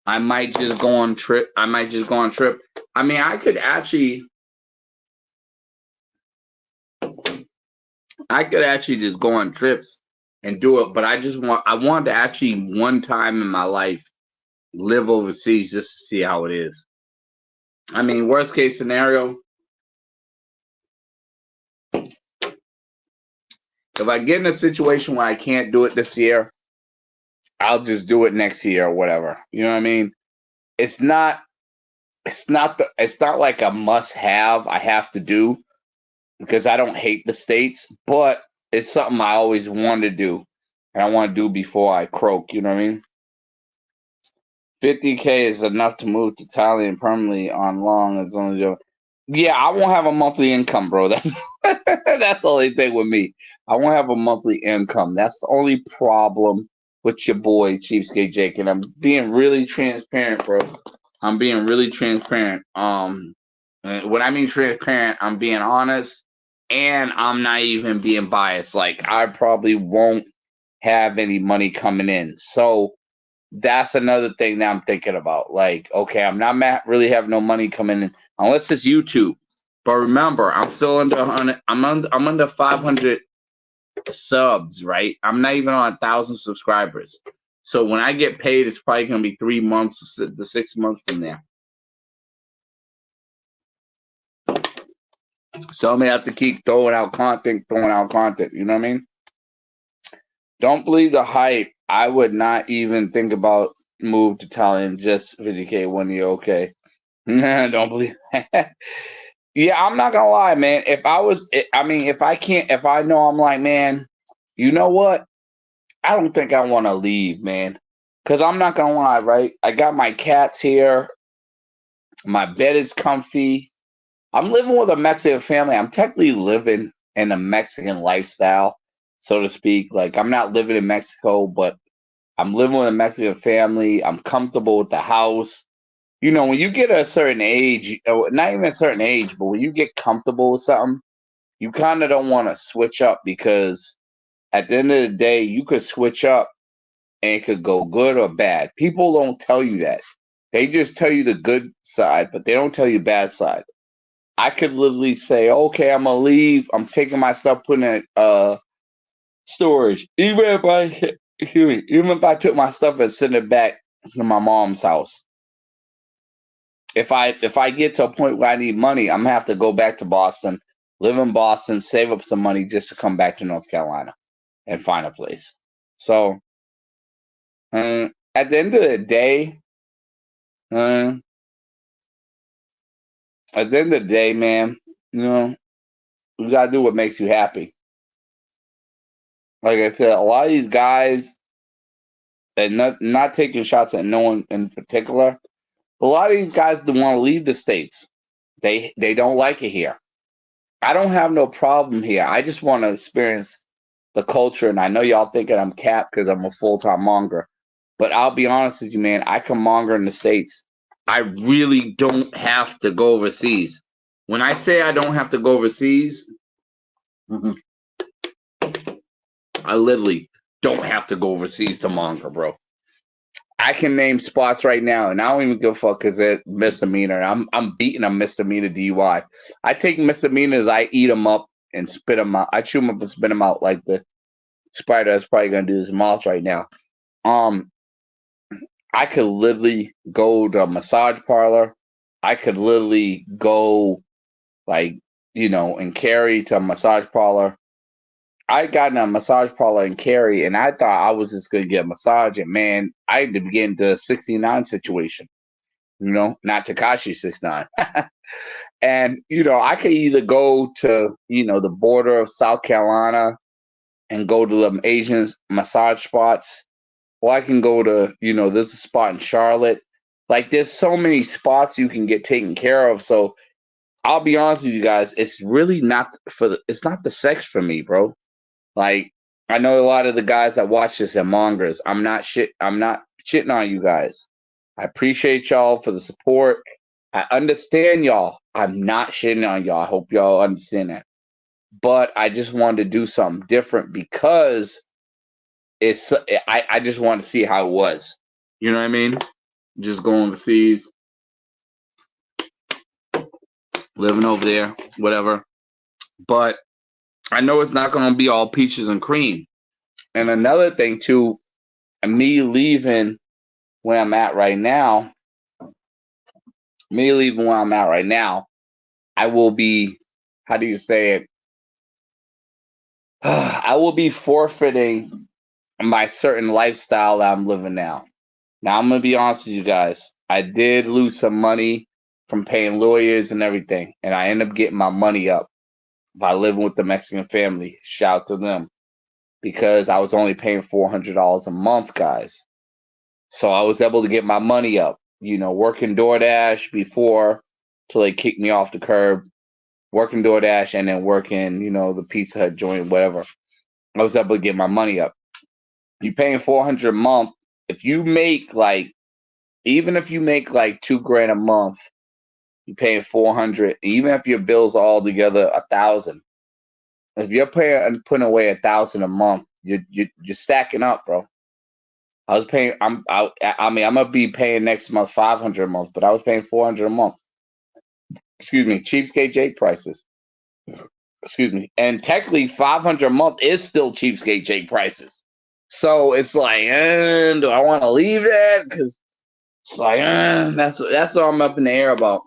I might just go on trip. I mean, I could actually just go on trips and do it, but I want to actually one time in my life live overseas just to see how it is. I mean, worst case scenario, if I get in a situation where I can't do it this year, I'll just do it next year or whatever. You know what I mean? It's not it's not like a must have I have to do because I don't hate the States, but it's something I always wanted to do. And I want to do before I croak, you know what I mean? 50K is enough to move to Thailand permanently on long as long as you. Yeah, I won't have a monthly income, bro. That's that's the only thing with me. I won't have a monthly income. That's the only problem with your boy Cheapskate Jake, and I'm being really transparent, bro. I'm being really transparent. When I mean transparent, I'm being honest, and I'm not even being biased. Like I probably won't have any money coming in, so that's another thing that I'm thinking about. Like, okay, I'm not really have no money coming in unless it's YouTube. But remember, I'm still under 100. I'm under 500 subs, right? I'm not even on 1,000 subscribers. So when I get paid, it's probably gonna be 3 months to 6 months from there. So I'm gonna have to keep throwing out content. You know what I mean? Don't believe the hype. I would not even think about move to Thailand just 50K 1 year. Okay. Don't believe. Yeah, I'm not gonna lie, man. If I know I'm like, man, you know what? I don't think I want to leave, man. Cause I'm not gonna lie, right? I got my cats here. My bed is comfy. I'm living with a Mexican family. I'm technically living in a Mexican lifestyle, so to speak. Like I'm not living in Mexico, but I'm living with a Mexican family. I'm comfortable with the house. When you get a certain age, not even a certain age, but when you get comfortable with something, you kind of don't want to switch up because at the end of the day, you could switch up and it could go good or bad. People don't tell you that. They just tell you the good side, but they don't tell you the bad side. I could literally say, okay, I'm gonna leave. I'm taking my stuff, putting it storage. Even if I excuse me, even if I took my stuff and sent it back to my mom's house, if I get to a point where I need money, I'm gonna have to go back to Boston, live in Boston, save up some money just to come back to North Carolina and find a place. So at the end of the day, uh, man, you know, you gotta do what makes you happy. Like I said, a lot of these guys, and not taking shots at no one in particular, a lot of these guys don't want to leave the states. They don't like it here. I don't have no problem here. I just want to experience the culture, and I know y'all thinking I'm capped because I'm a full-time monger, but I'll be honest with you, man. I can monger in the states. I really don't have to go overseas. When I say I don't have to go overseas, mhm, I literally don't have to go overseas to monger, bro. I can name spots right now, and I don't even give a fuck because it's misdemeanor. I'm beating a misdemeanor DUI. I take misdemeanors, I eat them up and spit them out. I chew them up and spit them out like the spider that's probably gonna do his mouth right now. Um, I could literally go to a massage parlor. I could literally go like and Cary to a massage parlor. I got in a massage parlor in Cary, and I thought I was just gonna get a massage, and man, I had to begin the 69 situation. Not Takashi 69. And I could either go to the border of South Carolina and go to them Asian massage spots, or I can go to there's a spot in Charlotte. Like there's so many spots you can get taken care of. So I'll be honest with you guys, it's really not it's not the sex for me, bro. Like I know a lot of the guys that watch this are mongers. I'm not shitting on you guys. I appreciate y'all for the support. I understand y'all. I'm not shitting on y'all. I hope y'all understand that. But I just wanted to do something different because I just wanted to see how it was. You know what I mean? Just going overseas, living over there, whatever. But I know it's not going to be all peaches and cream. And another thing too, me leaving where I'm at right now, I will be, how do you say it? I will be forfeiting my certain lifestyle that I'm living now. Now, I'm going to be honest with you guys. I did lose some money from paying lawyers and everything, and I ended up getting my money up by living with the Mexican family. Shout out to them because I was only paying $400 a month, guys. So I was able to get my money up, working DoorDash before till they kicked me off the curb, working DoorDash and then working, the Pizza Hut joint, whatever. I was able to get my money up. You paying $400 a month. If you make even if you make like $2,000 a month, you paying 400. Even if your bills are all together 1,000. If you're putting away 1,000 a month, you're stacking up, bro. I was paying. I mean, I'm gonna be paying next month 500 a month, but I was paying 400 a month. Excuse me, cheapskate Jake prices. Excuse me, and technically 500 a month is still cheapskate Jake prices. So it's like, do I want to leave that? Because it's like, that's what I'm up in the air about.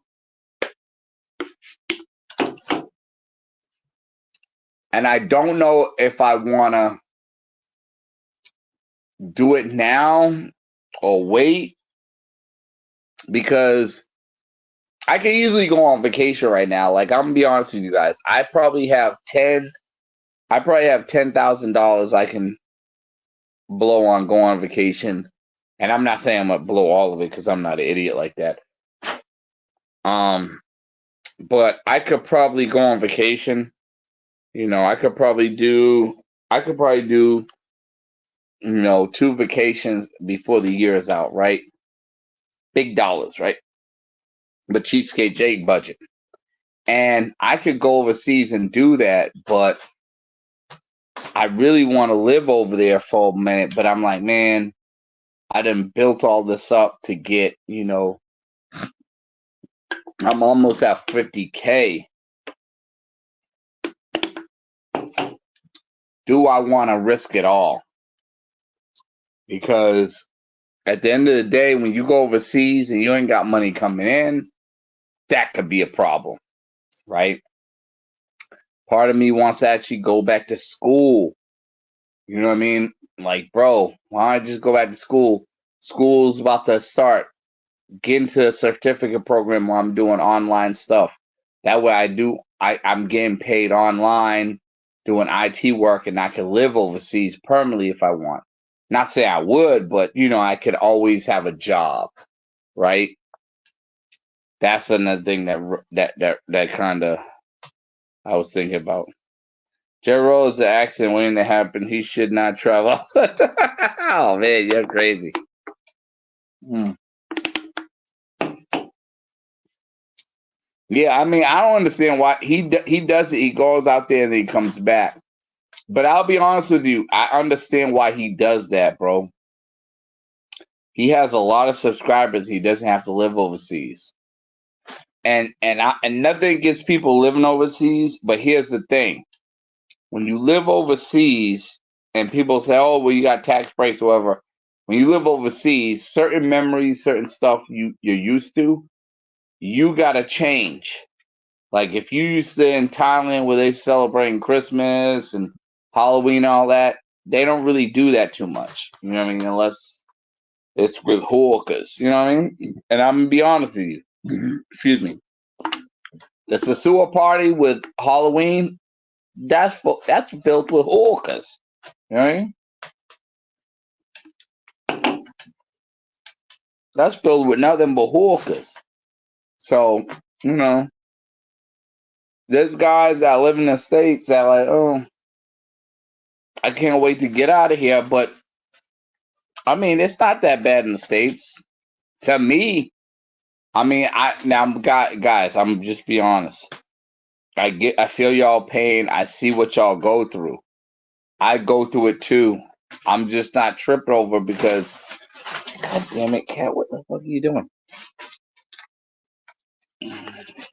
And I don't know if I want to do it now or wait because I could easily go on vacation right now. Like I'm gonna be honest with you guys, I probably have $10,000 I can blow on going on vacation, and I'm not saying I'm gonna blow all of it because I'm not an idiot like that. But I could probably go on vacation. I could probably do 2 vacations before the year is out, right? Big dollars, right? But cheapskate Jake budget. And I could go overseas and do that, but I really want to live over there for a minute. But I'm like, man, I done built all this up to get, I'm almost at 50K. Do I want to risk it all? because at the end of the day, when you go overseas and you ain't got money coming in, that could be a problem, right? Part of me wants to actually go back to school. You know what I mean? Like, bro, why don't I just go back to school? School's about to start. Get into a certificate program where I'm doing online stuff. That way I'm getting paid online doing IT work and I can live overseas permanently if I want. Not say I would, but I could always have a job, right? That's another thing that kind of I was thinking about. Jerry is the accident waiting to happen. He should not travel. Oh man, you're crazy. Hmm. Yeah, I mean, I don't understand why he does it. He goes out there and then he comes back. But I'll be honest with you, I understand why he does that, bro. He has a lot of subscribers. He doesn't have to live overseas. And nothing against people living overseas, but here's the thing: when you live overseas, and people say, "Oh, well, you got tax breaks, or whatever." When you live overseas, certain memories, certain stuff you're used to, you gotta change. Like if you used to in Thailand where they celebrating Christmas and Halloween and all that, they don't really do that too much. You know what I mean? Unless it's with hawkers. You know what I mean? And I'm gonna be honest with you. Excuse me. The Sasua party with Halloween, that's built with hawkers. You know what I mean? That's filled with nothing but hawkers. So, you know, there's guys that live in the States that are like, oh, I can't wait to get out of here. But I mean, it's not that bad in the States. To me, I mean, guys, I'm just be honest. I feel y'all pain. I see what y'all go through. I go through it too. I'm just not tripping over because, God damn it, cat, what the fuck are you doing?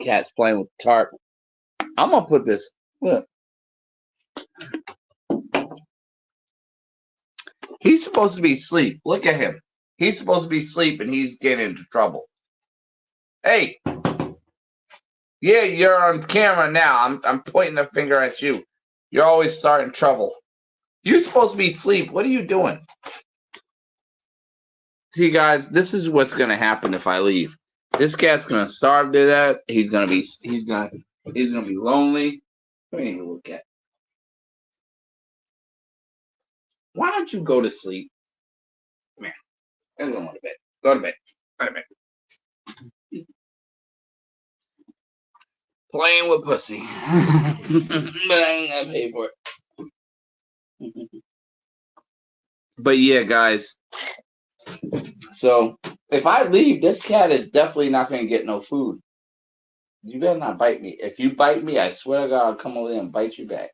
Cat's playing with the tarp. I'm gonna put this. Look, he's supposed to be asleep. Look at him. He's supposed to be asleep and he's getting into trouble. Hey, yeah, you're on camera now. I'm pointing the finger at you. You're always starting trouble. You're supposed to be asleep. What are you doing? See, guys, this is what's gonna happen if I leave. This cat's gonna starve to death. He's gonna be lonely. Come here, little cat. Why don't you go to sleep? Come here. Let's go to bed. Go to bed. Go to bed. Playing with pussy. But I ain't gonna pay for it. But yeah, guys. So if I leave, this cat is definitely not gonna get no food. You better not bite me. If you bite me, I swear to God, I'll come over there and bite you back.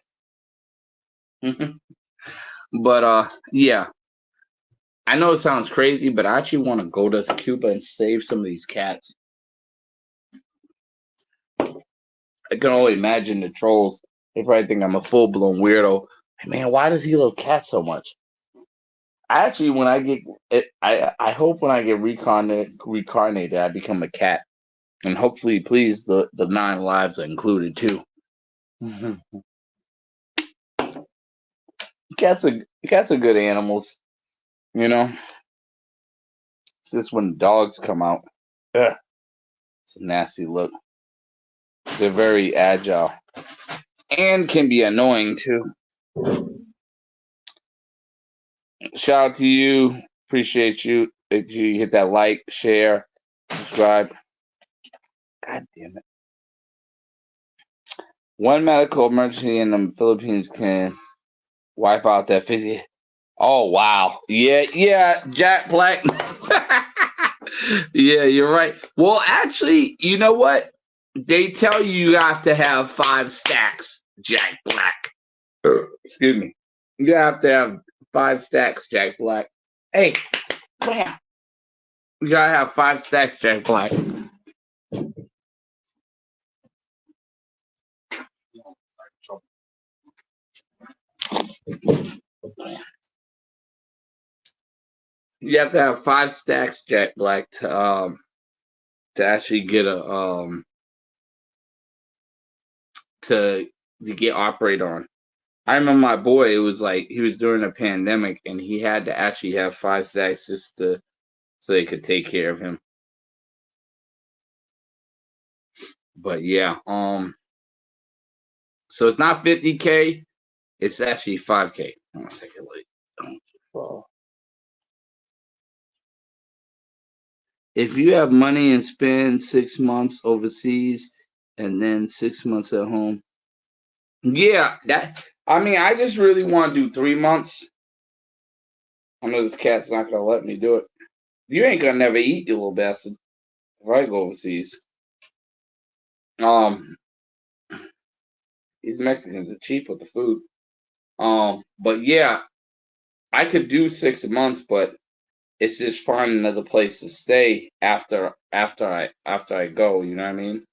But yeah. I know it sounds crazy, but I actually want to go to Cuba and save some of these cats. I can only imagine the trolls. They probably think I'm a full blown weirdo. Man, why does he love cats so much? Actually, when I get it, I hope when I get reincarnated, I become a cat, and hopefully, please, the 9 lives are included too. Cats are good animals, you know. It's just when dogs come out, ugh, it's a nasty look. They're very agile and can be annoying too. Shout out to you. Appreciate you. If you hit that like, share, subscribe. God damn it. One medical emergency in the Philippines can wipe out that 50. Oh, wow. Yeah, Jack Black. Yeah, you're right. Well, actually, you know what? They tell you have to have 5 stacks, Jack Black. Excuse me. You have to have 5 stacks, Jack Black. Hey, come here. You gotta have 5 stacks, Jack Black. You have to have 5 stacks, Jack Black, to actually get a to to get operate on. I remember my boy. It was like he was during a pandemic, and he had to actually have 5 stacks just to so they could take care of him. But yeah, so it's not 50K. It's actually 5K. One second, wait. Don't fall. If you have money and spend 6 months overseas and then 6 months at home, yeah, that. I mean, I just really want to do 3 months. I know this cat's not gonna let me do it. You ain't gonna never eat, you little bastard. If I go overseas, um, these Mexicans are cheap with the food. But yeah, I could do 6 months, but it's just finding another place to stay after I go. You know what I mean?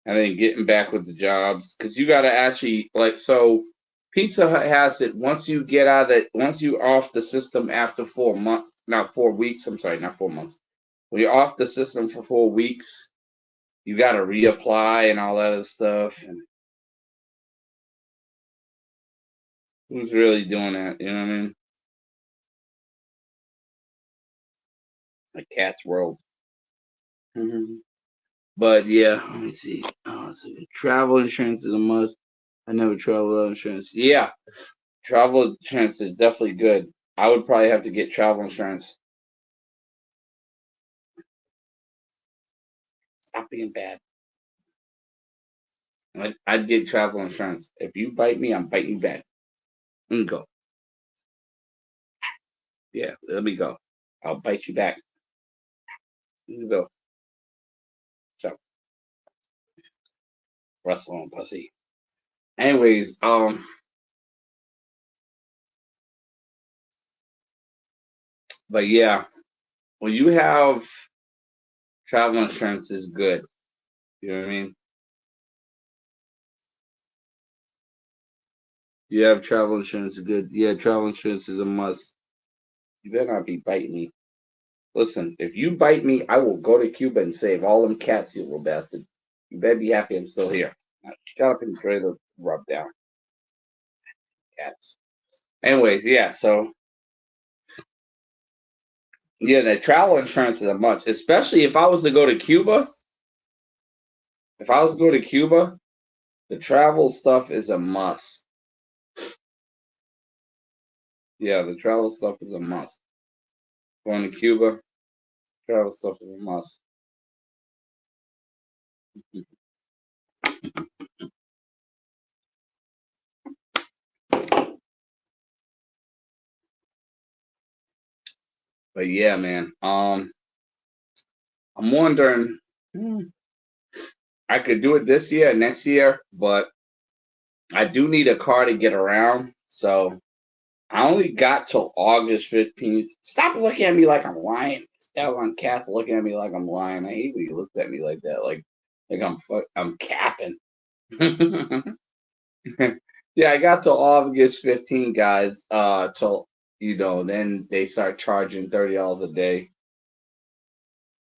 And then getting back with the jobs because you got to actually like so. Pizza Hut has it once you get out of it, once you off the system after 4 months, not 4 weeks. I'm sorry, not 4 months. When you're off the system for 4 weeks, you got to reapply and all that other stuff. And who's really doing that? You know what I mean? Like Cat's World. Mhm. But yeah, let me see. Oh, so travel insurance is a must. I never travel without insurance. Yeah, travel insurance is definitely good. I would probably have to get travel insurance. Stop being bad. I'd get travel insurance. If you bite me, I'm biting you back. Let me go. Yeah, let me go. I'll bite you back. Let me go. So, rustling pussy. Anyways, but yeah, when you have travel insurance is good. You know what I mean? You have travel insurance is good. Yeah, travel insurance is a must. You better not be biting me. Listen, if you bite me, I will go to Cuba and save all them cats, you little bastard. You better be happy I'm still here. Now, shut up and enjoy the rub down, cats. Anyways, yeah, so yeah, the travel insurance is a must, especially if I was to go to Cuba. If I was to go to Cuba, the travel stuff is a must. Yeah, the travel stuff is a must. Going to Cuba, travel stuff is a must. But yeah, man. I'm wondering. I could do it this year, next year, but I do need a car to get around. So I only got till August 15th. Stop looking at me like I'm lying. Stop on cats looking at me like I'm lying. I hate when you looked at me like that, like I'm capping. Yeah, I got till August 15th, guys. Till then they start charging $30 a day.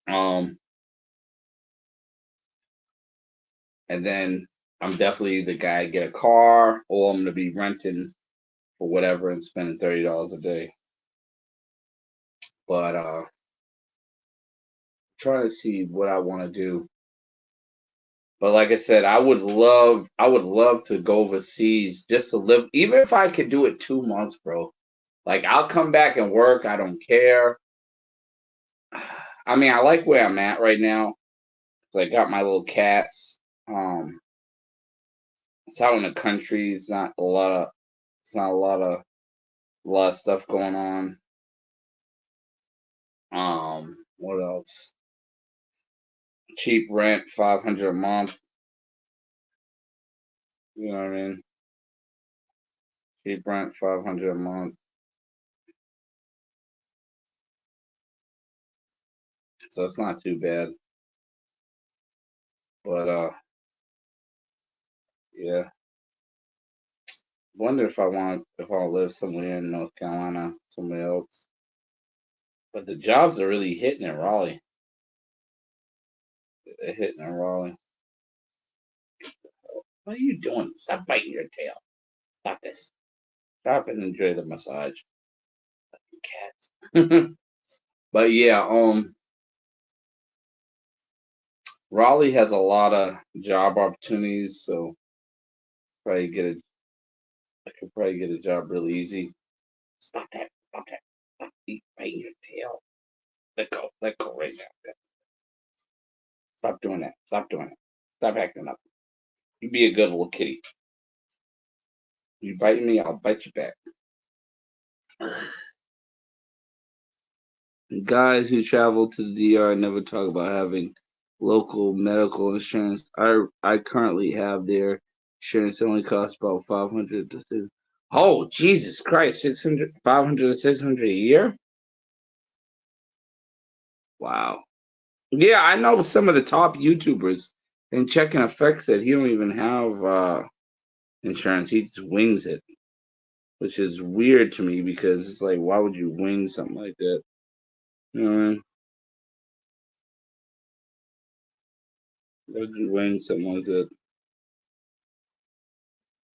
Um, and then I'm definitely the guy to get a car, or I'm gonna be renting for whatever and spending $30 a day. But trying to see what I want to do. But like I said, I would love to go overseas just to live, even if I could do it 2 months, bro. Like I'll come back and work. I don't care. I mean, I like where I'm at right now. So I got my little cats. It's out in the country. It's not a lot of. It's not a lot of stuff going on. What else? Cheap rent, 500 a month. You know what I mean? Cheap rent, 500 a month. So it's not too bad. But yeah. Wonder if I live somewhere in North Carolina, somewhere else. But the jobs are really hitting in Raleigh. They're hitting in Raleigh. What are you doing? Stop biting your tail. Stop this. Stop and enjoy the massage. Cats. But yeah, Raleigh has a lot of job opportunities, so probably get a I could probably get a job really easy. Stop that. Stop that. Stop biting your tail. Let go. Let go right now. Stop doing that. Stop doing it. Stop acting up. You be a good little kitty. You bite me, I'll bite you back. Guys who travel to the DR never talk about having local medical insurance. I currently have their insurance. It only costs about 500 to 600. Oh, Jesus Christ, 600, 500 to 600 a year? Wow. Yeah, I know some of the top YouTubers, and Checking Effect said he don't even have insurance. He just wings it, which is weird to me because it's like, why would you wing something like that? You know what I mean? Why would you wing something like that?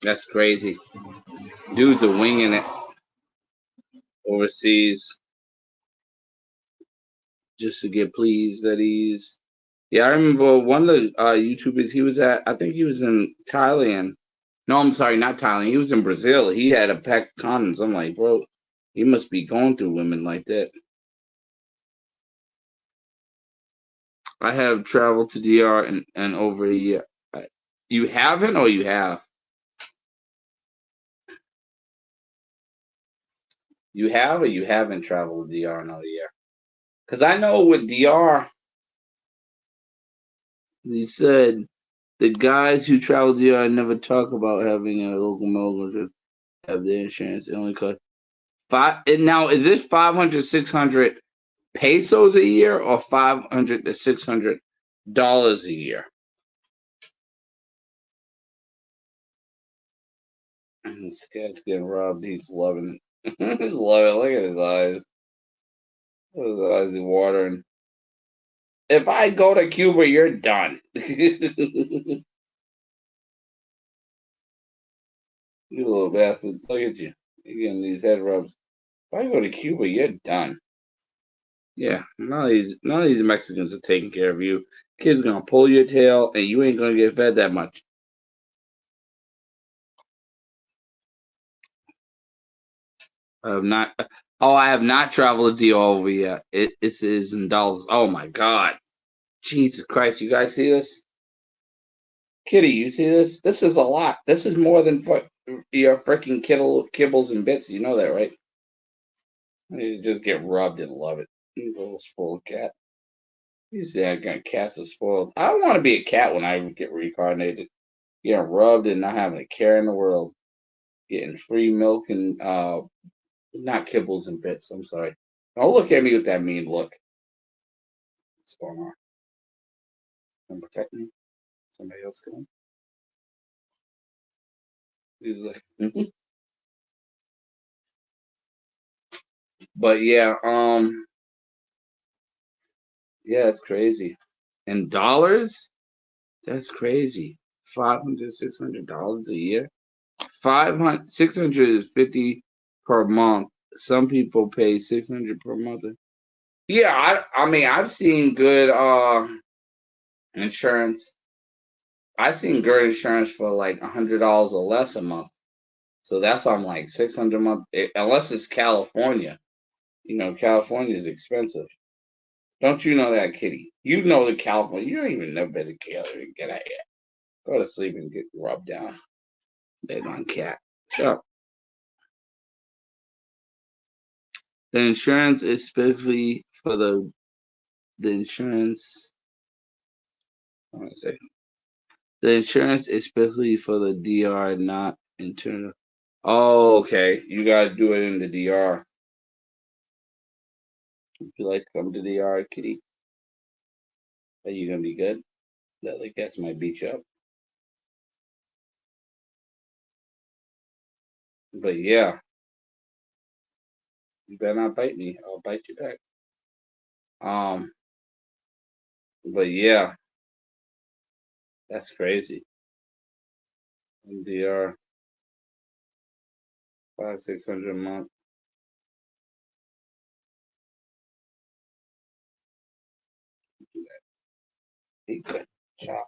That's crazy. Dudes are winging it overseas just to get pleased at ease. Yeah, I remember one of the YouTubers. He was at, I think he was in Thailand. No, I'm sorry, not Thailand. He was in Brazil. He had a pack of condoms. I'm like, bro, he must be going through women like that. I have traveled to DR and over a year. You haven't, or you have? You have, or you haven't traveled to DR in a year? Because I know with DR, he said the guys who travel to DR never talk about having a local medical have their insurance. It only costs five. And now, is this 500, 600 pesos a year, or 500 to $600 a year? And this cat's getting robbed. He's loving it. He's loving it. Look at his eyes. Look at his eyes are watering. If I go to Cuba, you're done. You little bastard. Look at you. You're getting these head rubs. If I go to Cuba, you're done. Yeah, none of these Mexicans are taking care of you. Kid's gonna pull your tail, and you ain't gonna get fed that much. I have not. Oh, I have not traveled to over yet. It is in dollars. Oh my God, Jesus Christ! You guys see this? Kitty, you see this? This is a lot. This is more than your freaking kibbles and bits. You know that, right? You just get rubbed and love it. You little spoiled cat. You say I got cats are spoiled. I don't want to be a cat when I get reincarnated. Getting rubbed and not having a care in the world. Getting free milk and not kibbles and bits. I'm sorry. Don't look at me with that mean look. What's going on? Come protect me. Somebody else come. He's like, but yeah, yeah, it's crazy. In dollars, that's crazy. 500, $600 a year. 500, 600 is 50 per month. Some people pay 600 per month. Yeah, I mean, I've seen good insurance. I've seen good insurance for like $100 or less a month. So that's on like 600 a month, unless it's California. You know, California is expensive. Don't you know that, Kitty? You know the California. You don't even know better, Kelly. Get out of here. Go to sleep and get rubbed down. Bed on cat. Shut up. The insurance is specifically for the insurance. I want to say the insurance is specifically for the DR, not internal. Oh, okay. You gotta do it in the DR. Would you like to come to the DR, Kitty? Are you gonna be good? That like cats might beat you up. But yeah, you better not bite me. I'll bite you back. Um, but yeah, that's crazy. NDR 500-600 a month. He could chop.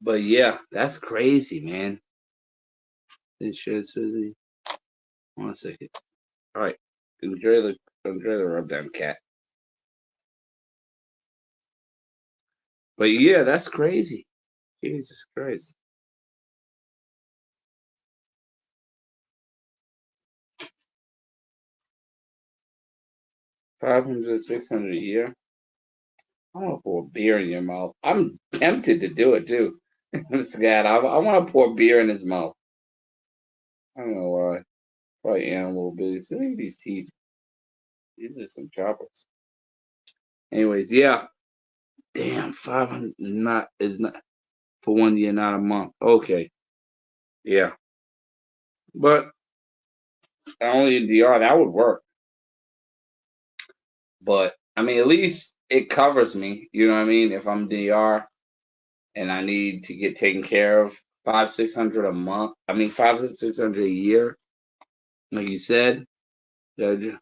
But yeah, that's crazy, man. Insurance really. 1 second. All right. Enjoy the rub down, cat. But yeah, that's crazy. Jesus Christ. 500, 600 a year. I want to pour beer in your mouth. I'm tempted to do it too. Mr. God, I want to pour beer in his mouth. I don't know why. Probably animal abuse. Look at these teeth. These are some choppers. Anyways, yeah. Damn, 500 not is not for 1 year, not a month. Okay. Yeah. But only in DR, that would work. But I mean, at least it covers me. You know what I mean? If I'm DR and I need to get taken care of, 500-600 a month. I mean, 500-600 a year, like you said. Judge.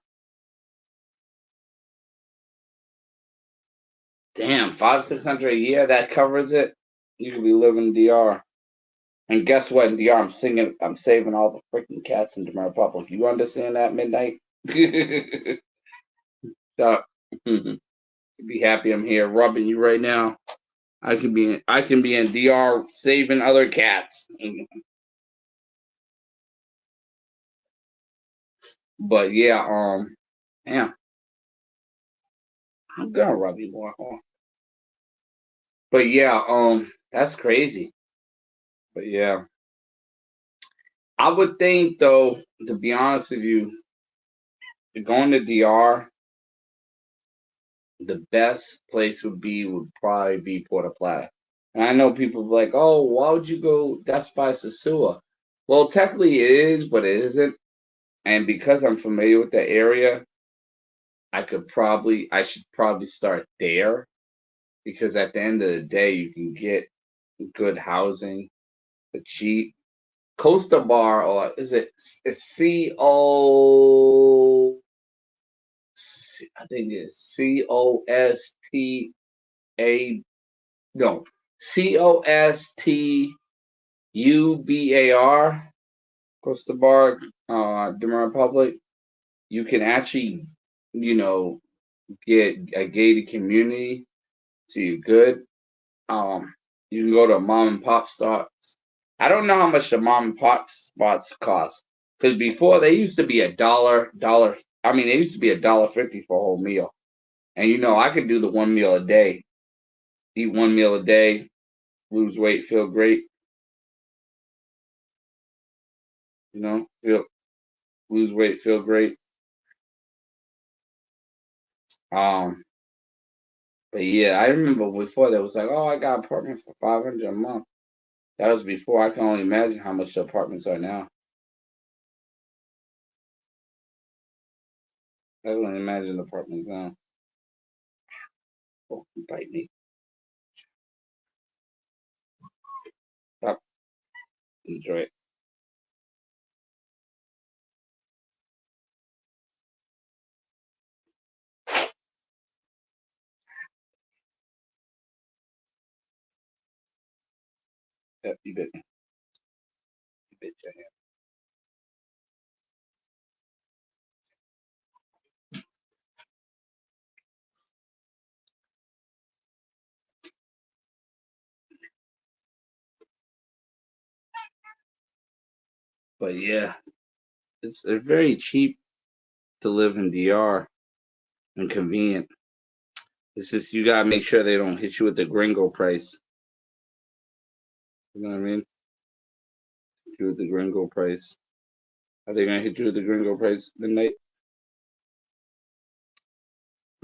Damn, 500-600 a year that covers it. You could be living in DR. And guess what? In DR, I'm saving all the freaking cats in Dominican Republic. You understand that, Midnight? So, be happy I'm here rubbing you right now. I can be in DR saving other cats. But yeah, yeah, I'm gonna rub you more. But yeah, that's crazy. But yeah, I would think though, to be honest with you, going to DR, the best place would probably be Puerto Plata. And I know people be like, oh, why would you go? That's by Sosua. Well, technically it is, but it isn't. And because I'm familiar with the area, I should probably start there because at the end of the day, you can get good housing for cheap. Costa Bar, or is it? It's I think it's COSTA. No, COSTUBAR. Costa Bar, Dominican Republic. You can actually, you know, get a gated community, so you're good. Um, you can go to mom and pop spots. I don't know how much the mom and pop spots cost because before they used to be a dollar. I mean, they used to be $1.50 for a whole meal. And I could do the one meal a day, eat one meal a day, lose weight, feel great. Feel lose weight, feel great. Um, but yeah, I remember before that was like, oh, I got an apartment for 500 a month. That was before. I can only imagine how much the apartments are now. I can only imagine the apartments now. Oh, you bite me. Stop. Enjoy it. Yep, you bit me. You bit your hand. But yeah, they're very cheap to live in DR and convenient. It's just you gotta make sure they don't hit you with the gringo price. You know what I mean? Hit you with the gringo price. Are they gonna hit you with the gringo price tonight?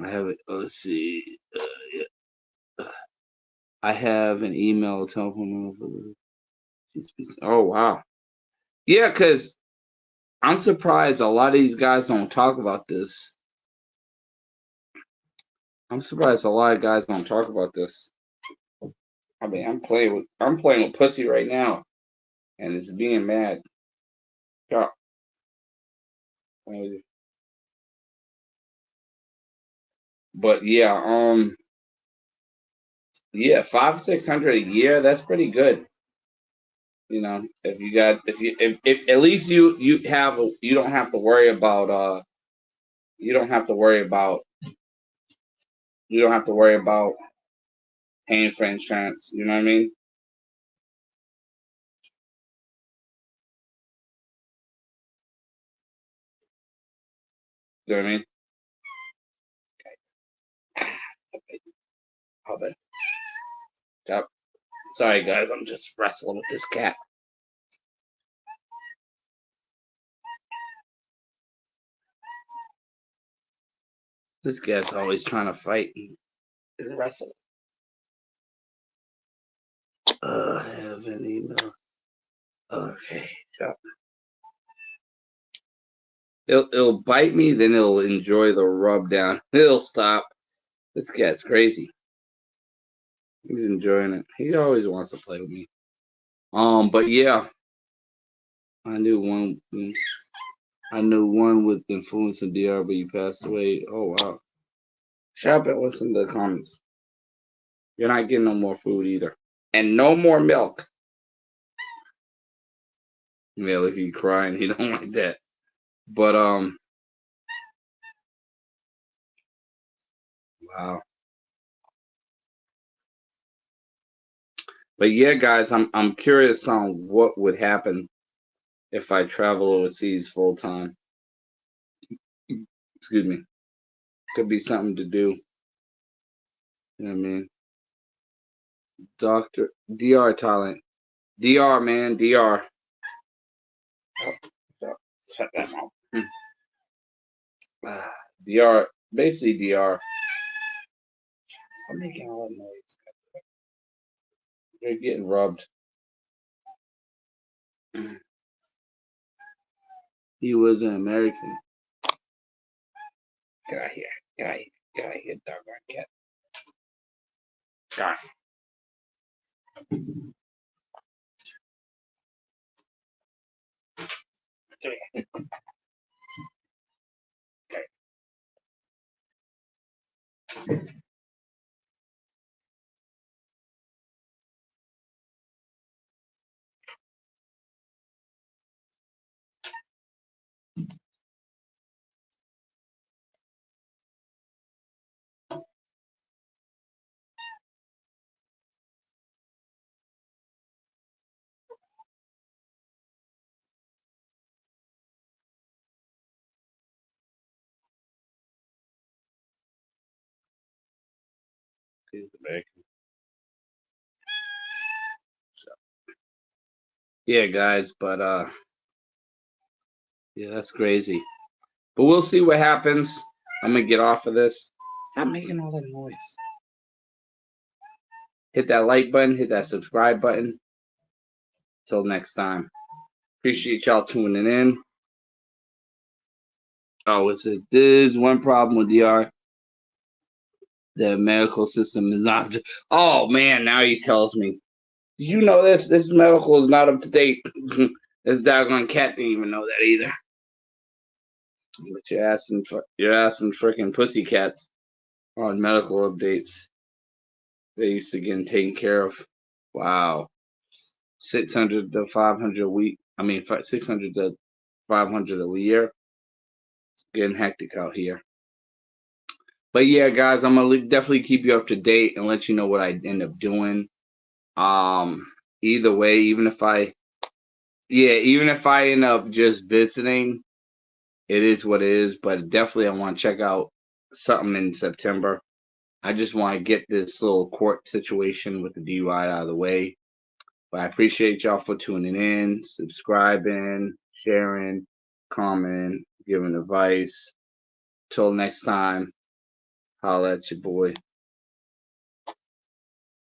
I have it. Let's see. I have an email, telephone number. Oh wow. Yeah, because I'm surprised a lot of these guys don't talk about this. I'm surprised a lot of guys don't talk about this. I mean, I'm playing with pussy right now, and it's being mad. Yeah. But yeah, yeah, 500-600 a year. That's pretty good. You know, if you got, if at least you don't have to worry about you don't have to worry about you don't have to worry about paying for insurance. You know what I mean? You know what I mean? Hold on. Yep. Sorry guys, I'm just wrestling with this cat. This cat's always trying to fight and wrestle. I have an email. Okay. Yep. It'll bite me, then it'll enjoy the rub down. It'll stop. This cat's crazy. He's enjoying it. He always wants to play with me. But yeah, I knew one. I knew one with influence in DR, but he passed away. Oh wow. Shut up and listen to the comments. You're not getting no more food either, and no more milk. Yeah, look, he crying. He don't like that. But wow. But yeah, guys, I'm curious on what would happen if I travel overseas full time. Excuse me. Could be something to do. You know what I mean? Doctor DR talent. DR man, DR. Oh, shut that mouth. DR, basically DR. I'm making all that noise. You're getting rubbed. He was an American. Get out of here. Get out of here. Get out of here, doggone cat. God. Come here. He's American. So, yeah, guys, but yeah, that's crazy. But we'll see what happens. I'm gonna get off of this. Stop making all that noise. Hit that like button, hit that subscribe button. Till next time. Appreciate y'all tuning in. Oh, there's one problem with DR. The medical system is not. Oh man, now he tells me. Did you know this? This medical is not up to date. This doggone cat didn't even know that either. But you're asking freaking pussycats on medical updates. They used to get taken care of. Wow, 600 to 500 a week. I mean, 600 to 500 a year. It's getting hectic out here. But yeah, guys, I'm gonna definitely keep you up to date and let you know what I end up doing. Um, Either way, even if I end up just visiting, it is what it is. But definitely, I want to check out something in September. I just want to get this little court situation with the DUI out of the way. But I appreciate y'all for tuning in, subscribing, sharing, commenting, giving advice. Till next time, holla at your boy.